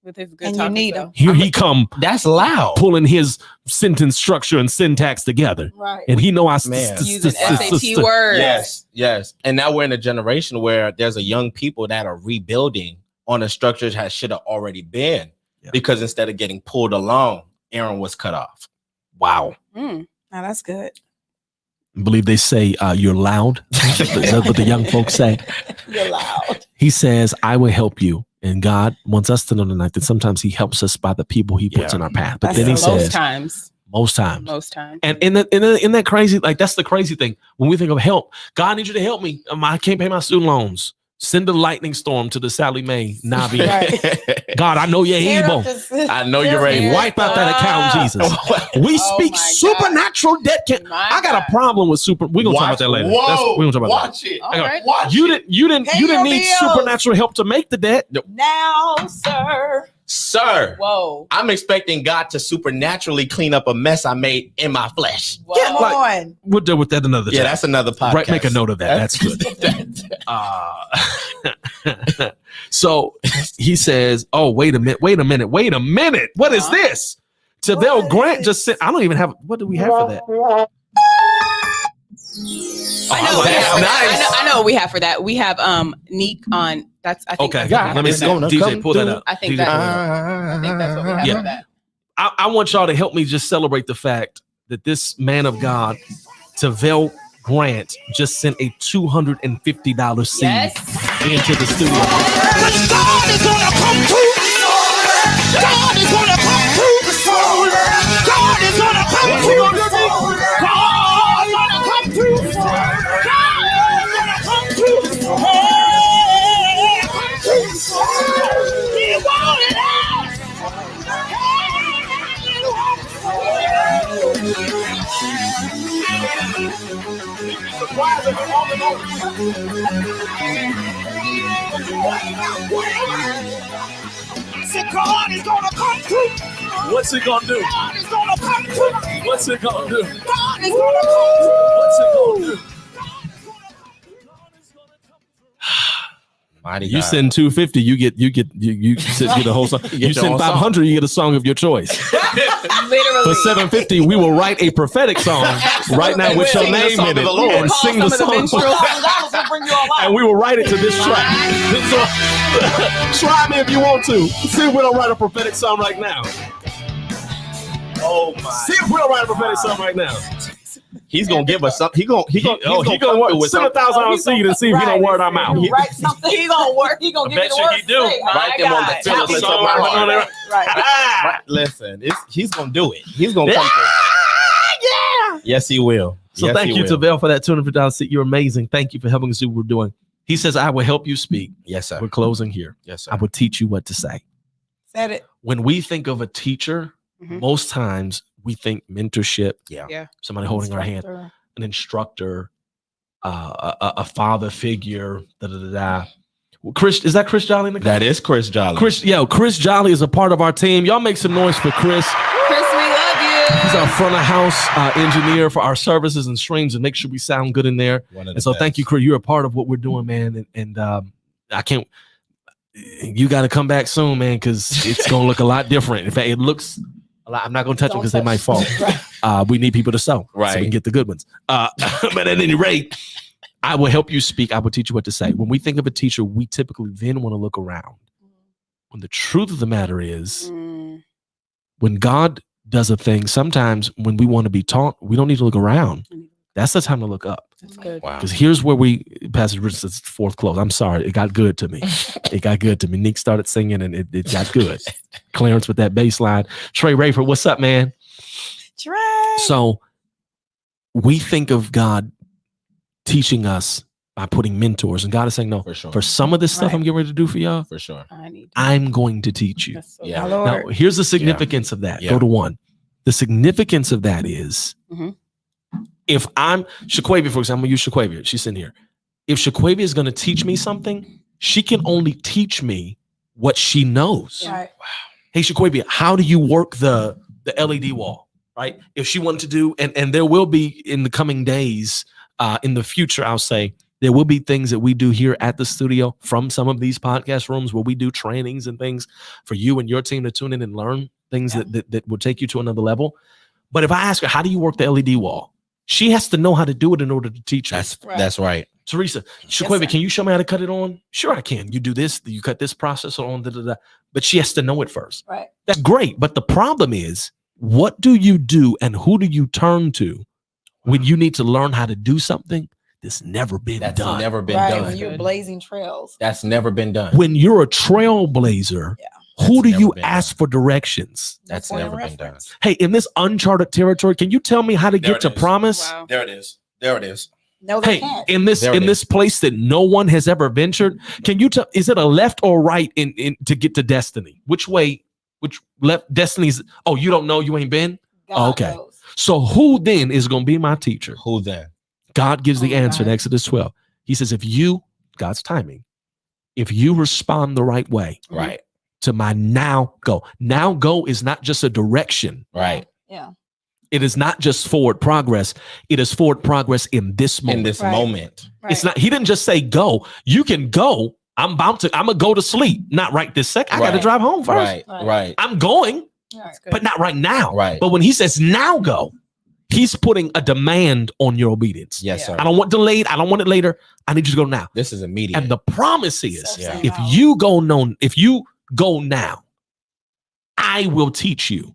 With his good And you talking need self. him. Here he come That's loud. pulling his sentence structure and syntax together. Right. And he know I Man. Using SAT words. Yes. Yes. And now we're in a generation where there's a young people that are rebuilding on a structure that should have already been. Yeah. Because instead of getting pulled along, Aaron was cut off. Wow. Mm. Now that's good. I believe they say you're loud. Is that what the young folks say? You're loud. He says, I will help you. And God wants us to know tonight that sometimes he helps us by the people he puts Yeah. in our path. But That's then he so Most says, times. most times. Most times. And in that crazy, like that's the crazy thing. When we think of help, God needs you to help me. I can't pay my student loans. Send a lightning storm to the Sally Mae Navi. Right. God, I know you're able. I know you're ready. Wipe out that account, Jesus. We Oh speak my supernatural debt. My I got God. a problem with super. We're gonna talk about that later. Whoa. We're gonna talk about that. Watch it. All I got- right. Watch You it. didn't Pay your need bills. supernatural help to make the debt. Now, sir. Sir, Whoa. I'm expecting God to supernaturally clean up a mess I made in my flesh. Whoa. Come like- on. We'll deal with that another Yeah, time. that's another podcast. Right, make a note of that. That's good. So he says, "Oh, wait a minute. What is this?" Tavell What Grant is just said, "I don't even have. What do we have for that?" I know, Oh, that's nice. I know what we have for that. We have Neek on. That's I think. Okay, that's what we let me have see. for that. DJ, come pull that through. up. I think DJ, that's- pull that up. I think that's what we have Yeah. for that. I want y'all to help me just celebrate the fact that this man of God, Tavell Grant, just sent a $250 seed Yes. into the studio. Because God is gonna come through. God is gonna come through. God is gonna come through. God is gonna come through. God is gonna come through. Hey, come through. He want it out. Hey, he want I said God is gonna come through. What's it gonna do? God is gonna come through. What's it gonna do? God is gonna come through. What's it gonna do? Mighty You God. send 250, you get a whole song. You send 500, you get a song of your choice. Literally. For 750, we will write a prophetic song right now with your Sing the name song in to it the Lord. and sing the song. $1,000 will bring you all out. And we will write it to this track. So, try me if you want to. See if we don't write a prophetic song right now. Oh my! See if we don't write a prophetic song right now. He's gonna give us something. He gonna work. Send $1,000 seed and see if he don't word our mouth. Write something. He gonna work. He gonna give you the bet words. you he do. Say, Write them on the tablets of my heart. Right. Listen, he's gonna do it. He's gonna come through. Yeah. Yes, he will. So Yes, thank he you will. to Vel for that $250 seat. You're amazing. Thank you for helping us do what we're doing. He says, I will help you speak. Yes, sir. We're closing here. Yes, sir. I will teach you what to say. Said it. When we think of a teacher, Mhm. most times we think mentorship. Yeah. Somebody holding our hand. An instructor, a father figure, Chris, is that Chris Jolly in the That is Chris Jolly. Chris Jolly is a part of our team. Y'all make some noise for Chris. Chris, we love you. He's our front of house engineer for our services and streams and make sure we sound good in there. And so thank you, Chris. You're a part of what we're doing, man. And I can't, you got to come back soon, man, because it's going to look a lot different. In fact, it looks a lot. I'm not going to touch them because they might fall. We need people to sew so we can get the good ones. But at any rate, I will help you speak. I will teach you what to say. When we think of a teacher, we typically then want to look around. When the truth of the matter is, when God does a thing, sometimes when we want to be taught, we don't need to look around. That's the time to look up. That's good. Wow. Because here's where Pastor Richard says fourth close. I'm sorry. It got good to me. It got good to me. Nick started singing and it got good. Clarence with that bass line. Trey Rayford, what's up, man? Trey. So we think of God teaching us by putting mentors, and God is saying, no, For sure. for some of this stuff I'm getting ready to do for y'all, For sure. I'm going to teach you. That's so Yeah. My good. Lord. Now, here's the significance of that. Yeah. Go to one. The significance of that is if I'm Shaquavia, for example, use Shaquavia. She's sitting here. If Shaquavia is going to teach me something, she can only teach me what she knows. Right. Hey, Shaquavia, how do you work the LED wall? Right? If she wanted to do, and there will be in the coming days, in the future, I'll say, there will be things that we do here at the studio from some of these podcast rooms where we do trainings and things for you and your team to tune in and learn things that will take you to another level. But if I ask her, how do you work the LED wall? She has to know how to do it in order to teach her. That's right. Teresa, Shaquavia, can you show me how to cut it on? Sure, I can. You do this, you cut this processor on, but she has to know it first. Right. That's great. But the problem is, what do you do and who do you turn to when you need to learn how to do something that's never been That's done? never been Right. done. When you're blazing trails. That's never been done. When you're a trailblazer, who do never you been ask for directions? That's Point of never been done. reference. Hey, in this uncharted territory, can you tell me how to There get to it is. promise? Wow. There it is. There it is. No, they Hey, can't. in this There it this place that no one has ever ventured, can you tell? Is it a left or right in to get to destiny? Which way? Which left? Destiny's. Oh, you don't know? You ain't been. God okay. knows. So who then is going to be my teacher? Who then? God gives the Oh, answer in right. Exodus 12. He says, if you, God's timing, if you respond the right way Right. to my now go is not just a direction. Right. Yeah. It is not just forward progress. It is forward progress in this moment. In this Right. moment. Right. It's not, he didn't just say go. You can go. I'm gonna go to sleep. Not right this second. I got to Right. drive home first. Right. Right. Right. I'm going, Right. but not right now. Right. But when he says now go, he's putting a demand on your obedience. Yes, Yeah. sir. I don't want delayed. I don't want it later. I need you to go now. This is immediate. And the promise is, So if now. you go now, I will teach you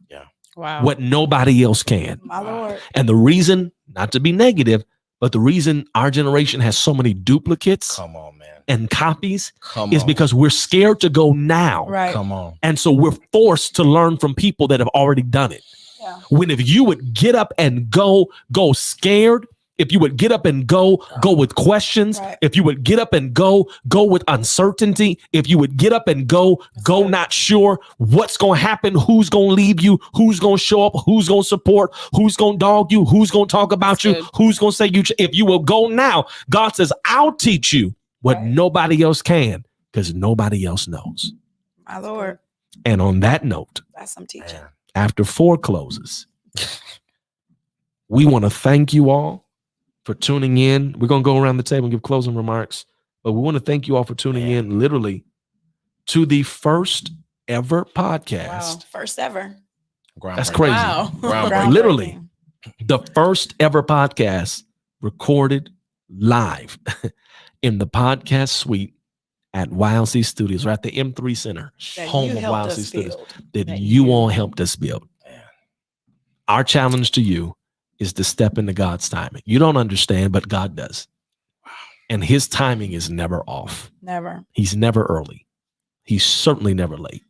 Wow. what nobody else can. My Lord. And the reason, not to be negative, but the reason our generation has so many duplicates Come on, man. and copies Come is on. because we're scared to go now. Right. Come on. And so we're forced to learn from people that have already done it. Yeah. When if you would get up and go scared, if you would get up and go with questions, Right. if you would get up and go with uncertainty, if you would get up and go not sure what's going to happen, who's going to leave you, who's going to show up, who's going to support, who's going to dog you, who's going to talk about That's you, good. who's going to say you, if you will go now, God says, I'll teach you what Right. nobody else can because nobody else knows. My Lord. And on that note, That's some teaching. Man. after 4 closes, we want to thank you all for tuning in. We're going to go around the table and give closing remarks. But we want to thank you all for tuning in literally to the first ever podcast. Wow. First ever. That's crazy. Wow. Literally the first ever podcast recorded live in the podcast suite at YLC Studios, or at the M3 Center, home of YLC Studios, that you all helped us build. Our challenge to you is to step into God's timing. You don't understand, but God does. And his timing is never off. Never. He's never early. He's certainly never late.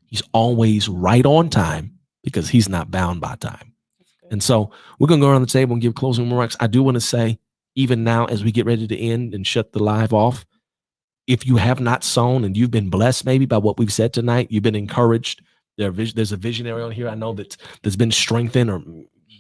He's always right on time because he's not bound by time. And so we're going to go around the table and give closing remarks. I do want to say, even now, as we get ready to end and shut the live off, if you have not sown and you've been blessed maybe by what we've said tonight, you've been encouraged, there's a visionary on here I know that's been strengthened, or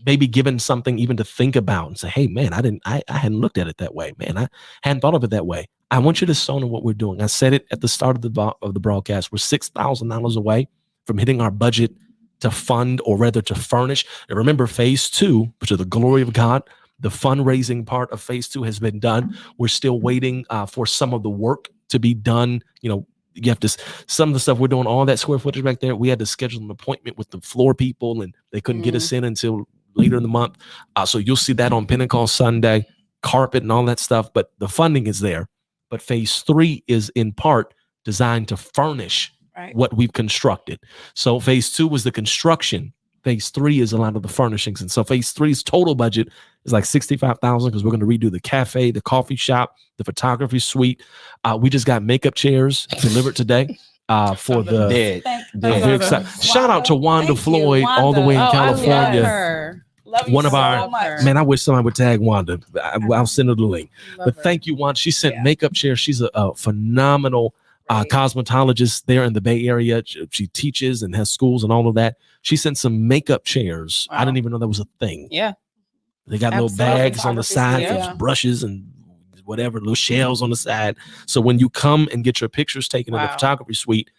maybe given something even to think about and say, hey, man, I hadn't looked at it that way. Man, I hadn't thought of it that way. I want you to sow in what we're doing. I said it at the start of the broadcast. We're $6,000 away from hitting our budget to fund, or rather to furnish. And remember, phase 2, to the glory of God, the fundraising part of phase 2 has been done. We're still waiting for some of the work to be done. You know, you have to, some of the stuff we're doing, all that square footage back there, we had to schedule an appointment with the floor people, and they couldn't get us in until later in the month. So you'll see that on Pentecost Sunday, carpet and all that stuff, but the funding is there. But phase 3 is in part designed to furnish what we've constructed. So phase 2 was the construction. Phase 3 is a lot of the furnishings. And so phase 3's total budget is like $65,000, because we're going to redo the cafe, the coffee shop, the photography suite. We just got makeup chairs delivered today for the very excited. Shout out to Wanda Floyd, all the way in California. One of our, man, I wish somebody would tag Wanda. I'll send her the link. But thank you, Wanda. She sent makeup chairs. She's a phenomenal cosmetologist there in the Bay Area. She teaches and has schools and all of that. She sent some makeup chairs. I didn't even know that was a thing. Yeah. They got little bags on the side for brushes and whatever, little shells on the side. So when you come and get your pictures taken in the photography suite,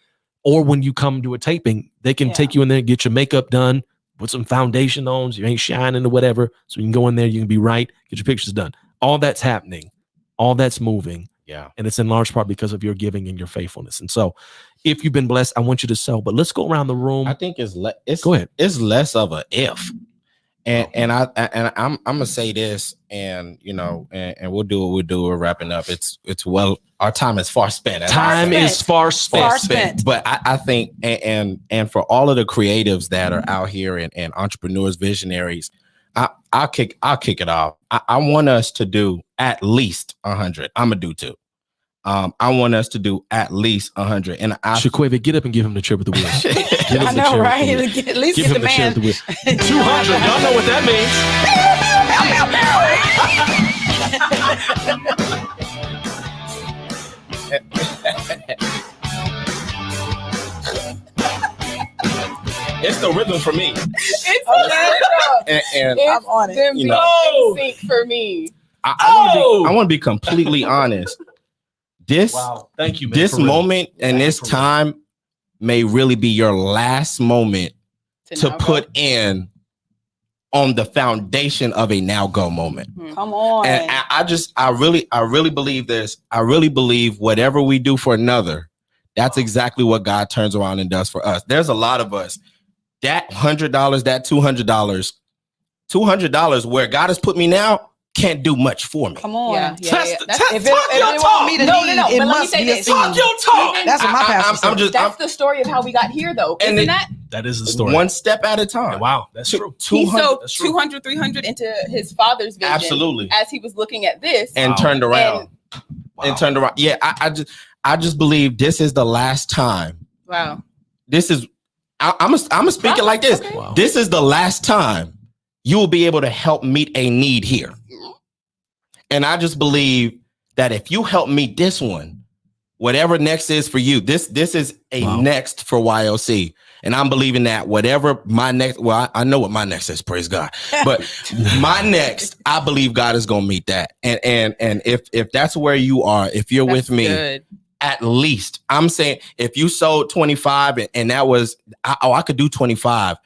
or when you come to a taping, they can take you in there and get your makeup done, put some foundation on so you ain't shining or whatever. So you can go in there, you can be right, get your pictures done. All that's happening. All that's moving. Yeah. And it's in large part because of your giving and your faithfulness. And so if you've been blessed, I want you to sow. But let's go around the room. I think go ahead. It's less of a if. And I'm gonna say this, and you know, and we'll do what we'll do. We're wrapping up. It's well, our time is far spent. Time is far spent. But I think, and for all of the creatives that are out here and entrepreneurs, visionaries, I'll kick it off. I want us to do at least 100. I'm gonna do 2. I want us to do at least 100. And Shaquave, get up and give him the chair with the wheels. I know, right? At least give get him the man. 200. Y'all know what that means. It's the rhythm for me. It's the rhythm. And I'm on it. You know, sync for me. I want to be completely honest. Thank you, man. This moment and this time may really be your last moment to put in on the foundation of a now go moment. Come on. And I really believe this. I really believe whatever we do for another, that's exactly what God turns around and does for us. There's a lot of us, that $100, that $200 where God has put me now, can't do much for me. Come on. Yeah. If it want me to need, it must be a seed. Talk your talk. That's what my pastor said. That's the story of how we got here, though. And Isn't that? That is the story. One step at a time. Wow, that's true. He sowed 200, 300 into his father's vision. Absolutely. As he was looking at this. And turned around. And turned around. Yeah, I just believe this is the last time. Wow. This is, I'm gonna speak it like this. Okay. Wow. This is the last time you will be able to help meet a need here. And I just believe that if you help meet this one, whatever next is for you, this is a next for YLC. And I'm believing that whatever my next, well, I know what my next is, praise God. But my next, I believe God is gonna meet that. And if that's where you are, if you're with me, good. At least I'm saying if you sold 25 and that was, I could do 25.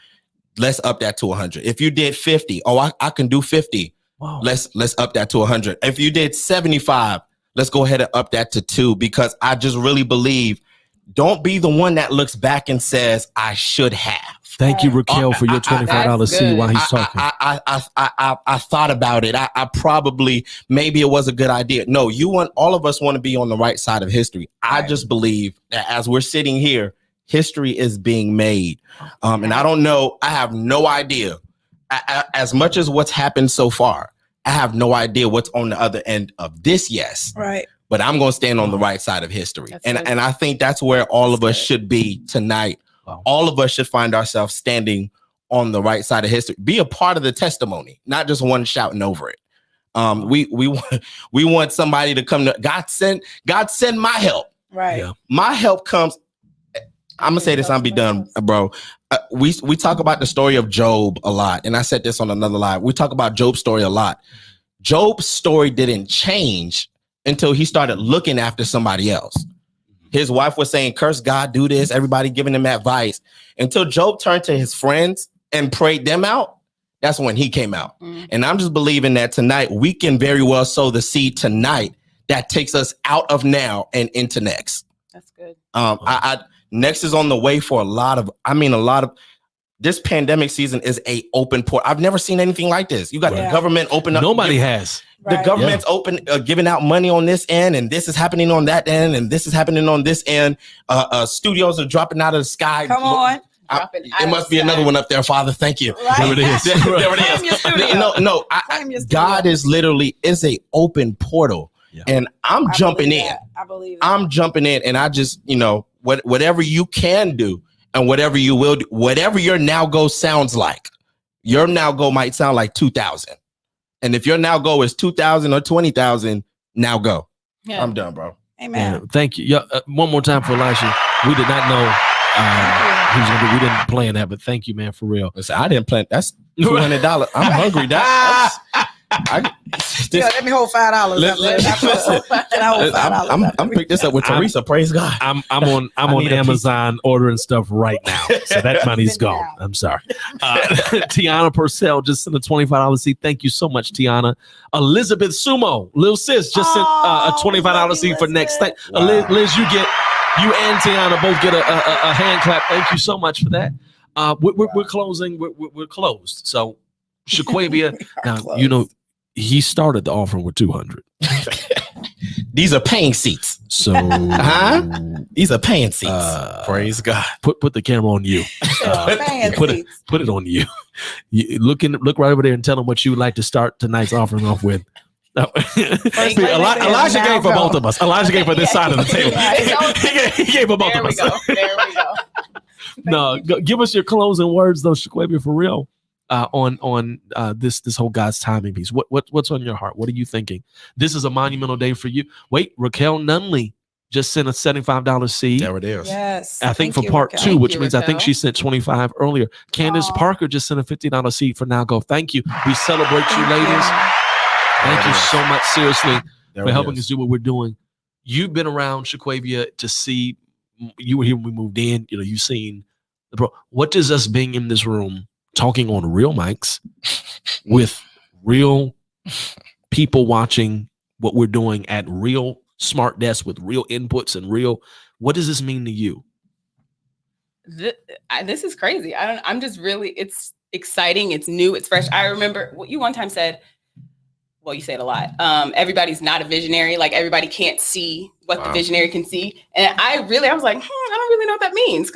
Let's up that to 100. If you did 50, I can do 50. Wow. Let's up that to 100. If you did 75, let's go ahead and up that to 2, because I just really believe, don't be the one that looks back and says, I should have. Thank you, Raquel, for your $25 seed while he's talking. I thought about it. I probably, maybe it was a good idea. No, all of us want to be on the right side of history. I just believe that as we're sitting here, history is being made. And I don't know, I have no idea. As much as what's happened so far, I have no idea what's on the other end of this. Yes. Right. But I'm going to stand on the right side of history. And I think that's where all of us should be tonight. Wow. All of us should find ourselves standing on the right side of history. Be a part of the testimony, not just one shouting over it. We want somebody to come to God send my help. Right. Yeah. My help comes. I'm gonna say this. I'll be done, bro. We talk about the story of Job a lot, and I said this on another live. We talk about Job's story a lot. Job's story didn't change until he started looking after somebody else. His wife was saying, curse God, do this. Everybody giving him advice. Until Job turned to his friends and prayed them out, that's when he came out. And I'm just believing that tonight we can very well sow the seed tonight that takes us out of now and into next. That's good. Next is on the way for a lot of this pandemic season is a open port. I've never seen anything like this. You got the government open up. Nobody has. The government's open, giving out money on this end, and this is happening on that end, and this is happening on this end. Studios are dropping out of the sky. Come on. It must be another one up there, Father. Thank you. Right. There it is. There it is. God is literally a open portal, and I'm jumping in. I believe I'm jumping in, and I just, whatever you can do and whatever you will do, whatever your now go sounds like. Your now go might sound like 2,000. And if your now go is 2,000 or 20,000, now go. Yeah. I'm done, bro. Amen. Yeah, thank you. Yeah, one more time for Elisha. We did not know we didn't plan that, but thank you, man, for real. Listen, I didn't plan. That's $200. I'm hungry. Let me hold $5. I'm picking this up with Teresa. Praise God. I'm on Amazon ordering stuff right now, so that money's gone. I'm sorry. Tiana Purcell just sent a $25 seed. Thank you so much, Tiana. Elizabeth Sumo, Lil Sis, just sent a $25 seed for next thing. Wow. Liz, you and Tiana both get a hand clap. Thank you so much for that. We're closing. We're closed. So Shaquavia, now he started the offering with 200. These are paying seats. So these are paying seats. Praise God. Put the camera on you. Put it on you. Look right over there and tell them what you would like to start tonight's offering off with. Elijah gave for both of us. Elijah gave for this side of the table. He gave for both of us. There we go. No, give us your closing words, though, Shaquavia, for real. On this whole God's timing piece. What's on your heart? What are you thinking? This is a monumental day for you. Wait, Raquel Nunley just sent a $75 seed. There it is. Yes. I think for part Raquel. 2, which means Raquel. I think she sent 25 earlier. Candace Parker just sent a $50 seed for Now Go. Thank you. We celebrate you, ladies. Thank you so much, seriously, for helping us do what we're doing. You've been around, Shaquavia, to see. You were here when we moved in. You've seen what does us being in this room talking on real mics with real people watching what we're doing at real smart desks with real inputs and what does this mean to you? This is crazy. I'm just really, it's exciting. It's new. It's fresh. I remember what you one time said. Well, you say it a lot. Everybody's not a visionary. Like everybody can't see what the visionary can see. And I was like, I don't really know what that means.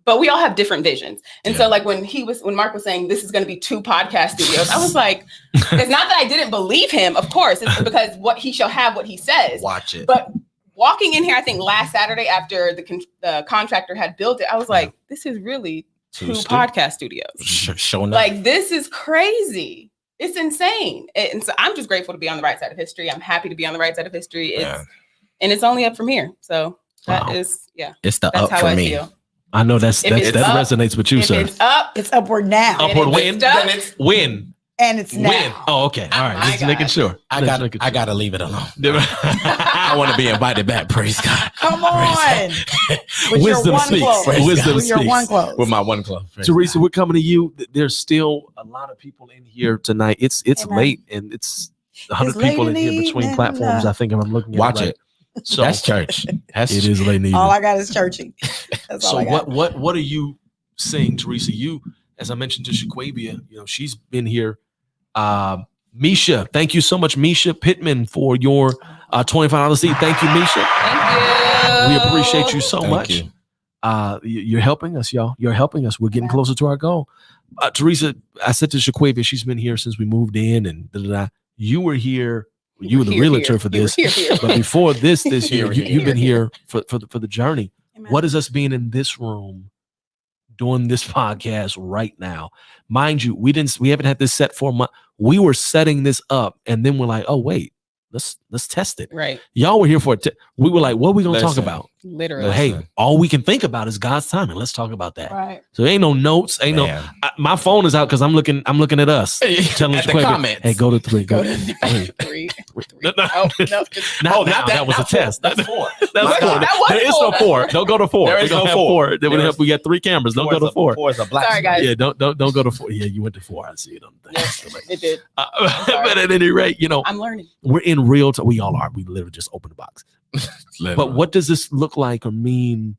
But we all have different visions. And so like when Mark was saying this is going to be 2 podcast studios, I was like, it's not that I didn't believe him. Of course, it's because what he shall have, what he says. Watch it. But walking in here, I think last Saturday after the contractor had built it, I was like, this is really 2 podcast studios. Showing up. Like this is crazy. It's insane. And so I'm just grateful to be on the right side of history. I'm happy to be on the right side of history. And it's only up from here. So that is, it's that's up how for I me. Feel. I know that resonates with you, sir. It's up. It's upward now. Upward when? When? And it's now. When? Oh, okay. All right. Just making sure. I gotta leave it alone. I want to be invited back. Praise God. Come on. Wisdom speaks. Wisdom speaks. Your one clothes. With my one clothes. Teresa, we're coming to you. There's still a lot of people in here tonight. It's late and it's 100 people in here between platforms. I think if I'm looking at watch it. Right. So that's church. It is late in the evening. All I got is churchy. That's so all I got. what are you saying, Teresa? You, as I mentioned to Shaquavia, she's been here. Misha, thank you so much, Misha Pittman, for your $25 seed. Thank you, Misha. Thank you. We appreciate you so Thank much. you. You're helping us, y'all. You're helping us. We're getting closer to our goal. Teresa, I said to Shaquavia, she's been here since we moved in, and da-da-da. You were here. You were the realtor for this. But before this year, you've been here for the journey. Amen. What is us being in this room doing this podcast right now? Mind you, we haven't had this set for a month. We were setting this up, and then we're like, oh wait, let's test it. Right. Y'all were here for it. We were like, what are we gonna talk about? Literally. Hey, all we can think about is God's timing. Let's talk about that. Right. So ain't no notes, my phone is out because I'm looking at us. Telling At the Shaquavia, comments. hey, go to 3. Go to 3. No, Oh, not that was a test. That's 4. That's 4. There is no 4. Don't go to 4. There is no 4. We got 3 cameras. Don't go to 4. 4 is a black. Sorry, guys. Yeah, don't go to 4. Yeah, you went to 4. I see it on the thing. It did. But at any rate, I'm learning. we're in real time. We all are. We literally just opened the box. But what does this look like or mean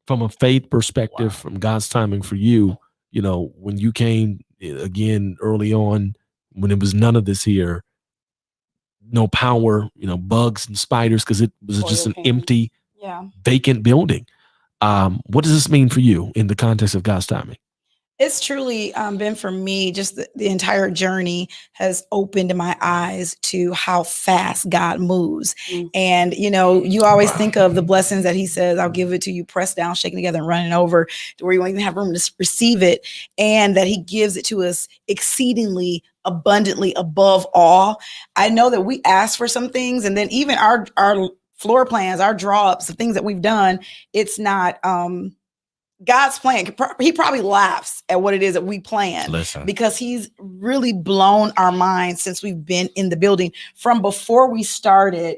from a faith perspective, from God's timing for you? When you came again early on, when it was none of this here, no power, bugs and spiders, because it was just an empty, vacant building. What does this mean for you in the context of God's timing? It's truly been for me, just the entire journey has opened my eyes to how fast God moves. And, you always think of the blessings that he says, I'll give it to you, pressed down, shaken together and running over to where you won't even have room to receive it. And that he gives it to us exceedingly abundantly above all. I know that we ask for some things, and then even our floor plans, our draw ups, the things that we've done, it's not, God's plan. He probably laughs at what it is that we plan. Listen. Because he's really blown our minds since we've been in the building from before we started.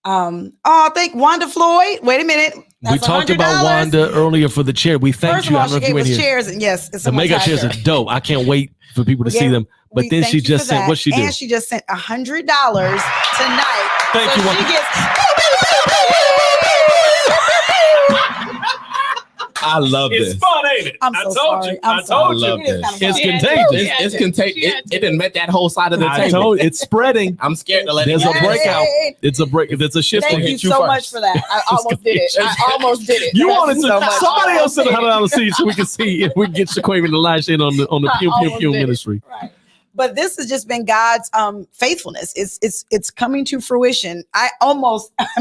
Thank Wanda Floyd. Wait a minute. We talked about Wanda earlier for the chair. We thanked you. I don't know if you were here. Chairs, and yes, it's the mega chairs are dope. I can't wait for people to see them. But then she just sent what she did. And she just sent $100 tonight. Thank you, Wanda. She gets I love this. It's fun, ain't it? I'm so sorry. I told you. It's contagious. It's contagious. It didn't met that whole side of the I table. told you, it's spreading. I'm scared to let There's it a breakout. It's a break. There's a shift. Thank you so much for that. I almost did it. You wanted to. Somebody else said it. $100 seat so we can see if we can get Shaquavia to lash in on the Pew Pew Pew ministry. Right. But this has just been God's faithfulness. It's coming to fruition. I'm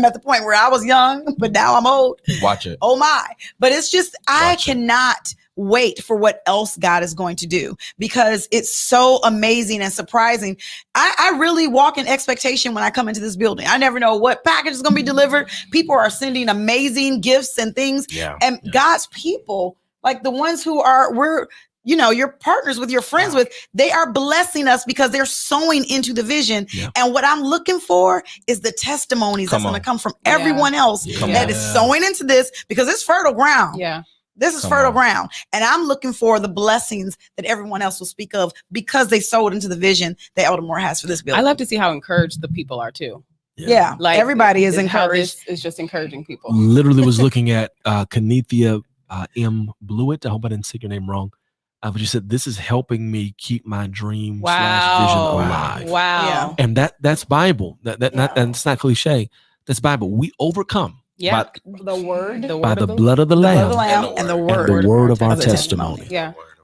at the point where I was young, but now I'm old. Watch it. Oh my. But it's just, I cannot wait for what else God is going to do because it's so amazing and surprising. I really walk in expectation when I come into this building. I never know what package is going to be delivered. People are sending amazing gifts and things. God's people, like the ones who you're partners with, your friends with, they are blessing us because they're sowing into the vision. And what I'm looking for is the testimonies that's going to come from everyone else that is sowing into this because it's fertile ground. This is fertile ground. And I'm looking for the blessings that everyone else will speak of because they sowed into the vision that Eldermore has for this building. I love to see how encouraged the people are too. Like everybody is encouraged. It's just encouraging people. Literally was looking at Kanithia M. Blewett. I hope I didn't say your name wrong. But you said, this is helping me keep my dream / vision alive. Wow. And that's Bible. That's not cliche. That's Bible. We overcome. By the blood of the Lamb and the word of our testimony.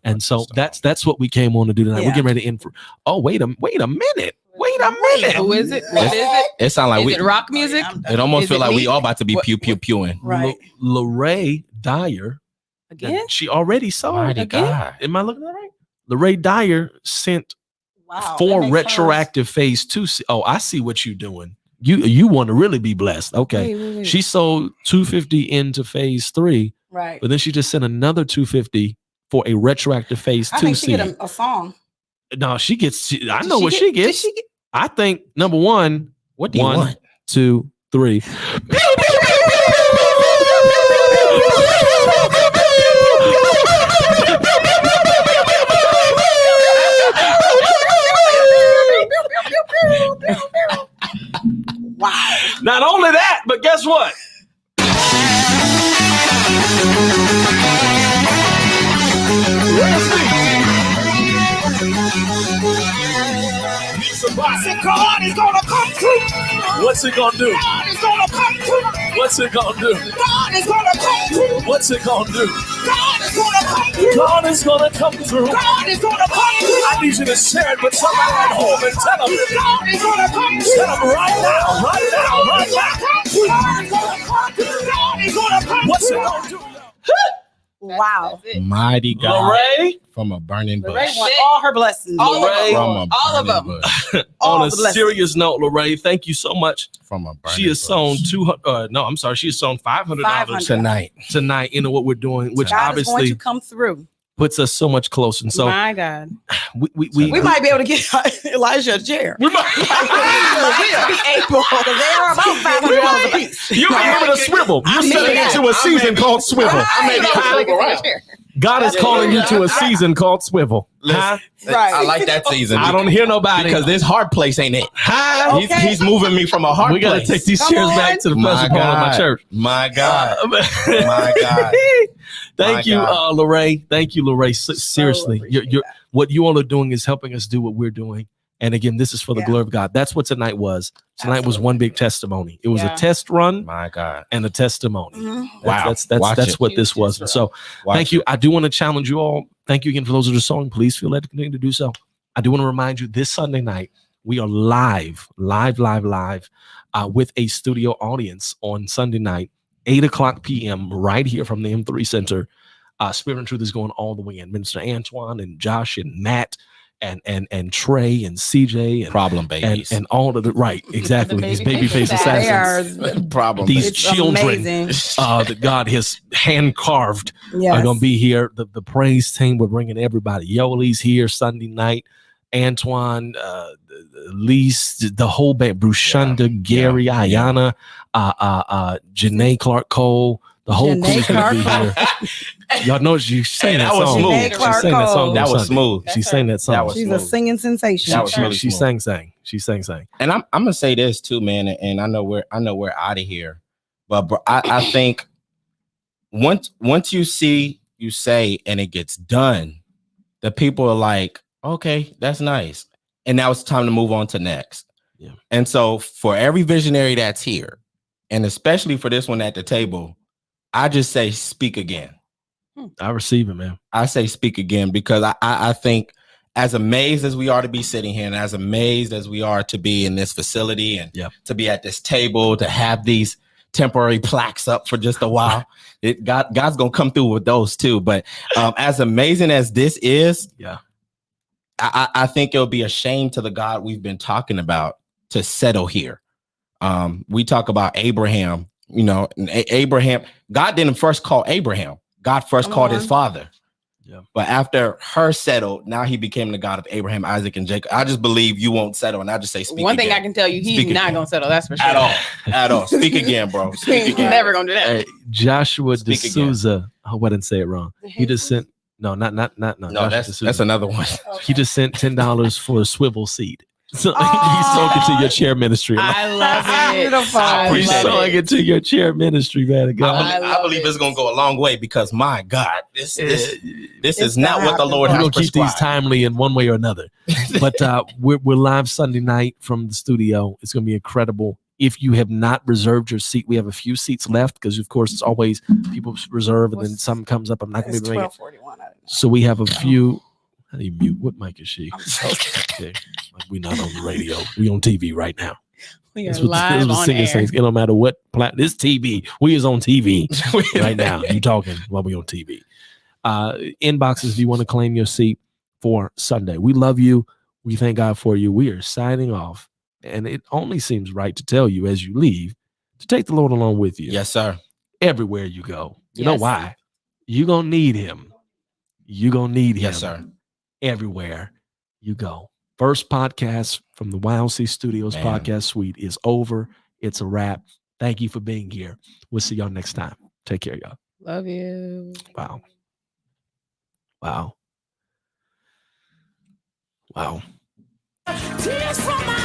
And so that's what we came on to do tonight. We're getting ready to end for. Oh, wait a minute. Who is it? What is it? It sounds like is it rock music? It almost feels like we all about to be pew pew pewing. Right. Lorraine Dyer. Again? She already saw it. God. Am I looking at that right? Lorraine Dyer sent 4 retroactive phase 2. Oh, I see what you're doing. You want to really be blessed. Okay. Wait. She sold 250 into phase 3. Right. But then she just sent another 250 for a retroactive phase 2 I think she seed. get a song. No, she gets. I know what she gets. I think number 1. What do you 1, want? 2, 3. Wow. Not only that, but guess what? God is gonna come through. What's it gonna do? God is gonna come through. What's it gonna do? God is gonna come through. What's it gonna do? God is gonna come through. God is gonna come through. God is gonna come through. I need you to share it with somebody at home and tell them. God is gonna come through. Tell them right now, right now, right now. God is gonna come through. God is gonna come through. What's it gonna do? Wow. That's it. Mighty God Lorraine, from a burning bush. Lorraine want all her blessings. All of Lorraine. them. From a All of burning them. bush. All on a the blessings. serious note, Lorraine, thank you so much. From a burning She has bush. sown $200. She has sown $500 $500 tonight. tonight into what we're doing, which God is going obviously to come through. puts us so much closer. And so My God. We might be able to get Elijah a chair. we might Be able, because they are about $500 a piece. you may have a swivel. You're selling into a season called swivel. God is calling you to a season called swivel. Huh? Right. I like that season. I don't hear nobody. because this hard place ain't it. Huh? Okay. He's moving me from a hard We got to place. take these Come chairs on. back to the My pleasant part of my God. church. My God. My God. Thank My you, God. Lorraine. Thank you, Lorraine. Seriously, appreciate you're, that. what you all are doing is helping us do what we're doing. And again, this is for the Yeah. glory of God. That's what tonight was. Tonight was Absolutely. one big testimony. It was Yeah. a test run My God. and a testimony. Mhm. Wow. That's Watch that's it. what this was. And so thank you. I do want to challenge you all. Thank you again for those that are sewing. Please feel led to continue to do so. I do want to remind you this Sunday night, we are live with a studio audience on Sunday night, 8:00 p.m. right here from the M3 Center. Spirit and Truth is going all the way in. Minister Antoine and Josh and Matt and Trey and CJ and Problem babies. and all of the right, exactly. These baby face faces. They assassins. are. Problem These It's babies. children amazing. that God has hand carved are Yes. going to be here. The praise team, we're bringing everybody. Yoli's here Sunday night. Antoine, Lise, the whole band, Brushunda, Gary, Ayana, Janae Clark Cole, the whole Janae crew's going to be Clark here. Y'all know she sang that that was song. smooth. Janae She Clark sang that song. Cole. on That was Sunday. smooth. She sang that song. That was She's a smooth. singing sensation. That was really she smooth. sang. She sang. And I'm gonna say this too, man. And I know we're out of here, but bro, I think once you see, you say, and it gets done, the people are like, okay, that's nice, and now it's time to move on to next. Yeah. And so for every visionary that's here, and especially for this one at the table, I just say speak again. I receive it, man. I say speak again because I think as amazed as we are to be sitting here and as amazed as we are to be in this facility and to be at this table, to have these temporary plaques up for just a while, God's going to come through with those too. But as amazing as this is, I think it'll be a shame to the God we've been talking about to settle here. We talk about Abraham, Abraham, God didn't first call Abraham. God first called his father. Yeah. But after her settled, now he became the God of Abraham, Isaac, and Jacob. I just believe you won't settle. And I just say speak One again. thing I can tell you, he's Speak not again. going to settle. That's for sure. At all. Speak again, bro. Speak He's again. never going to do that. Joshua Speak D'Souza. I hope I didn't say it wrong. He just sent no, No, Joshua that's D'Souza. another one. He just sent $10 for a swivel seat. So he's sewing it to your chair ministry. I love it. Beautiful. I He's love sewing it to your chair ministry, man. God. I believe it's gonna go a long way because my God, this is not gonna what the happen. Lord We're has gonna keep these prescribed. timely in one way or another. But we're live Sunday night from the studio. It's gonna be incredible. If you have not reserved your seat, we have a few seats left because, of course, it's always people reserve and then something comes up. I'm not gonna It's be able to make it. 12:41. So we have a few. How do you mute? What mic is she? I'm so Okay. Like we're not on the radio. We on TV right now. We are That's what live on singing air. says. It don't matter what this TV. We is on TV right now. You talking while we on TV. Inboxes if you want to claim your seat for Sunday. We love you. We thank God for you. We are signing off. And it only seems right to tell you as you leave to take the Lord along with you. Yes, sir. Everywhere you go. You know Yes. why? You're going to need him. You're going to need him. Yes, sir. Everywhere you go. First podcast from the YLC Studios Man. podcast suite is over. It's a wrap. Thank you for being here. We'll see y'all next time. Take care, y'all. Love you. Wow. Wow. Wow. Tears from my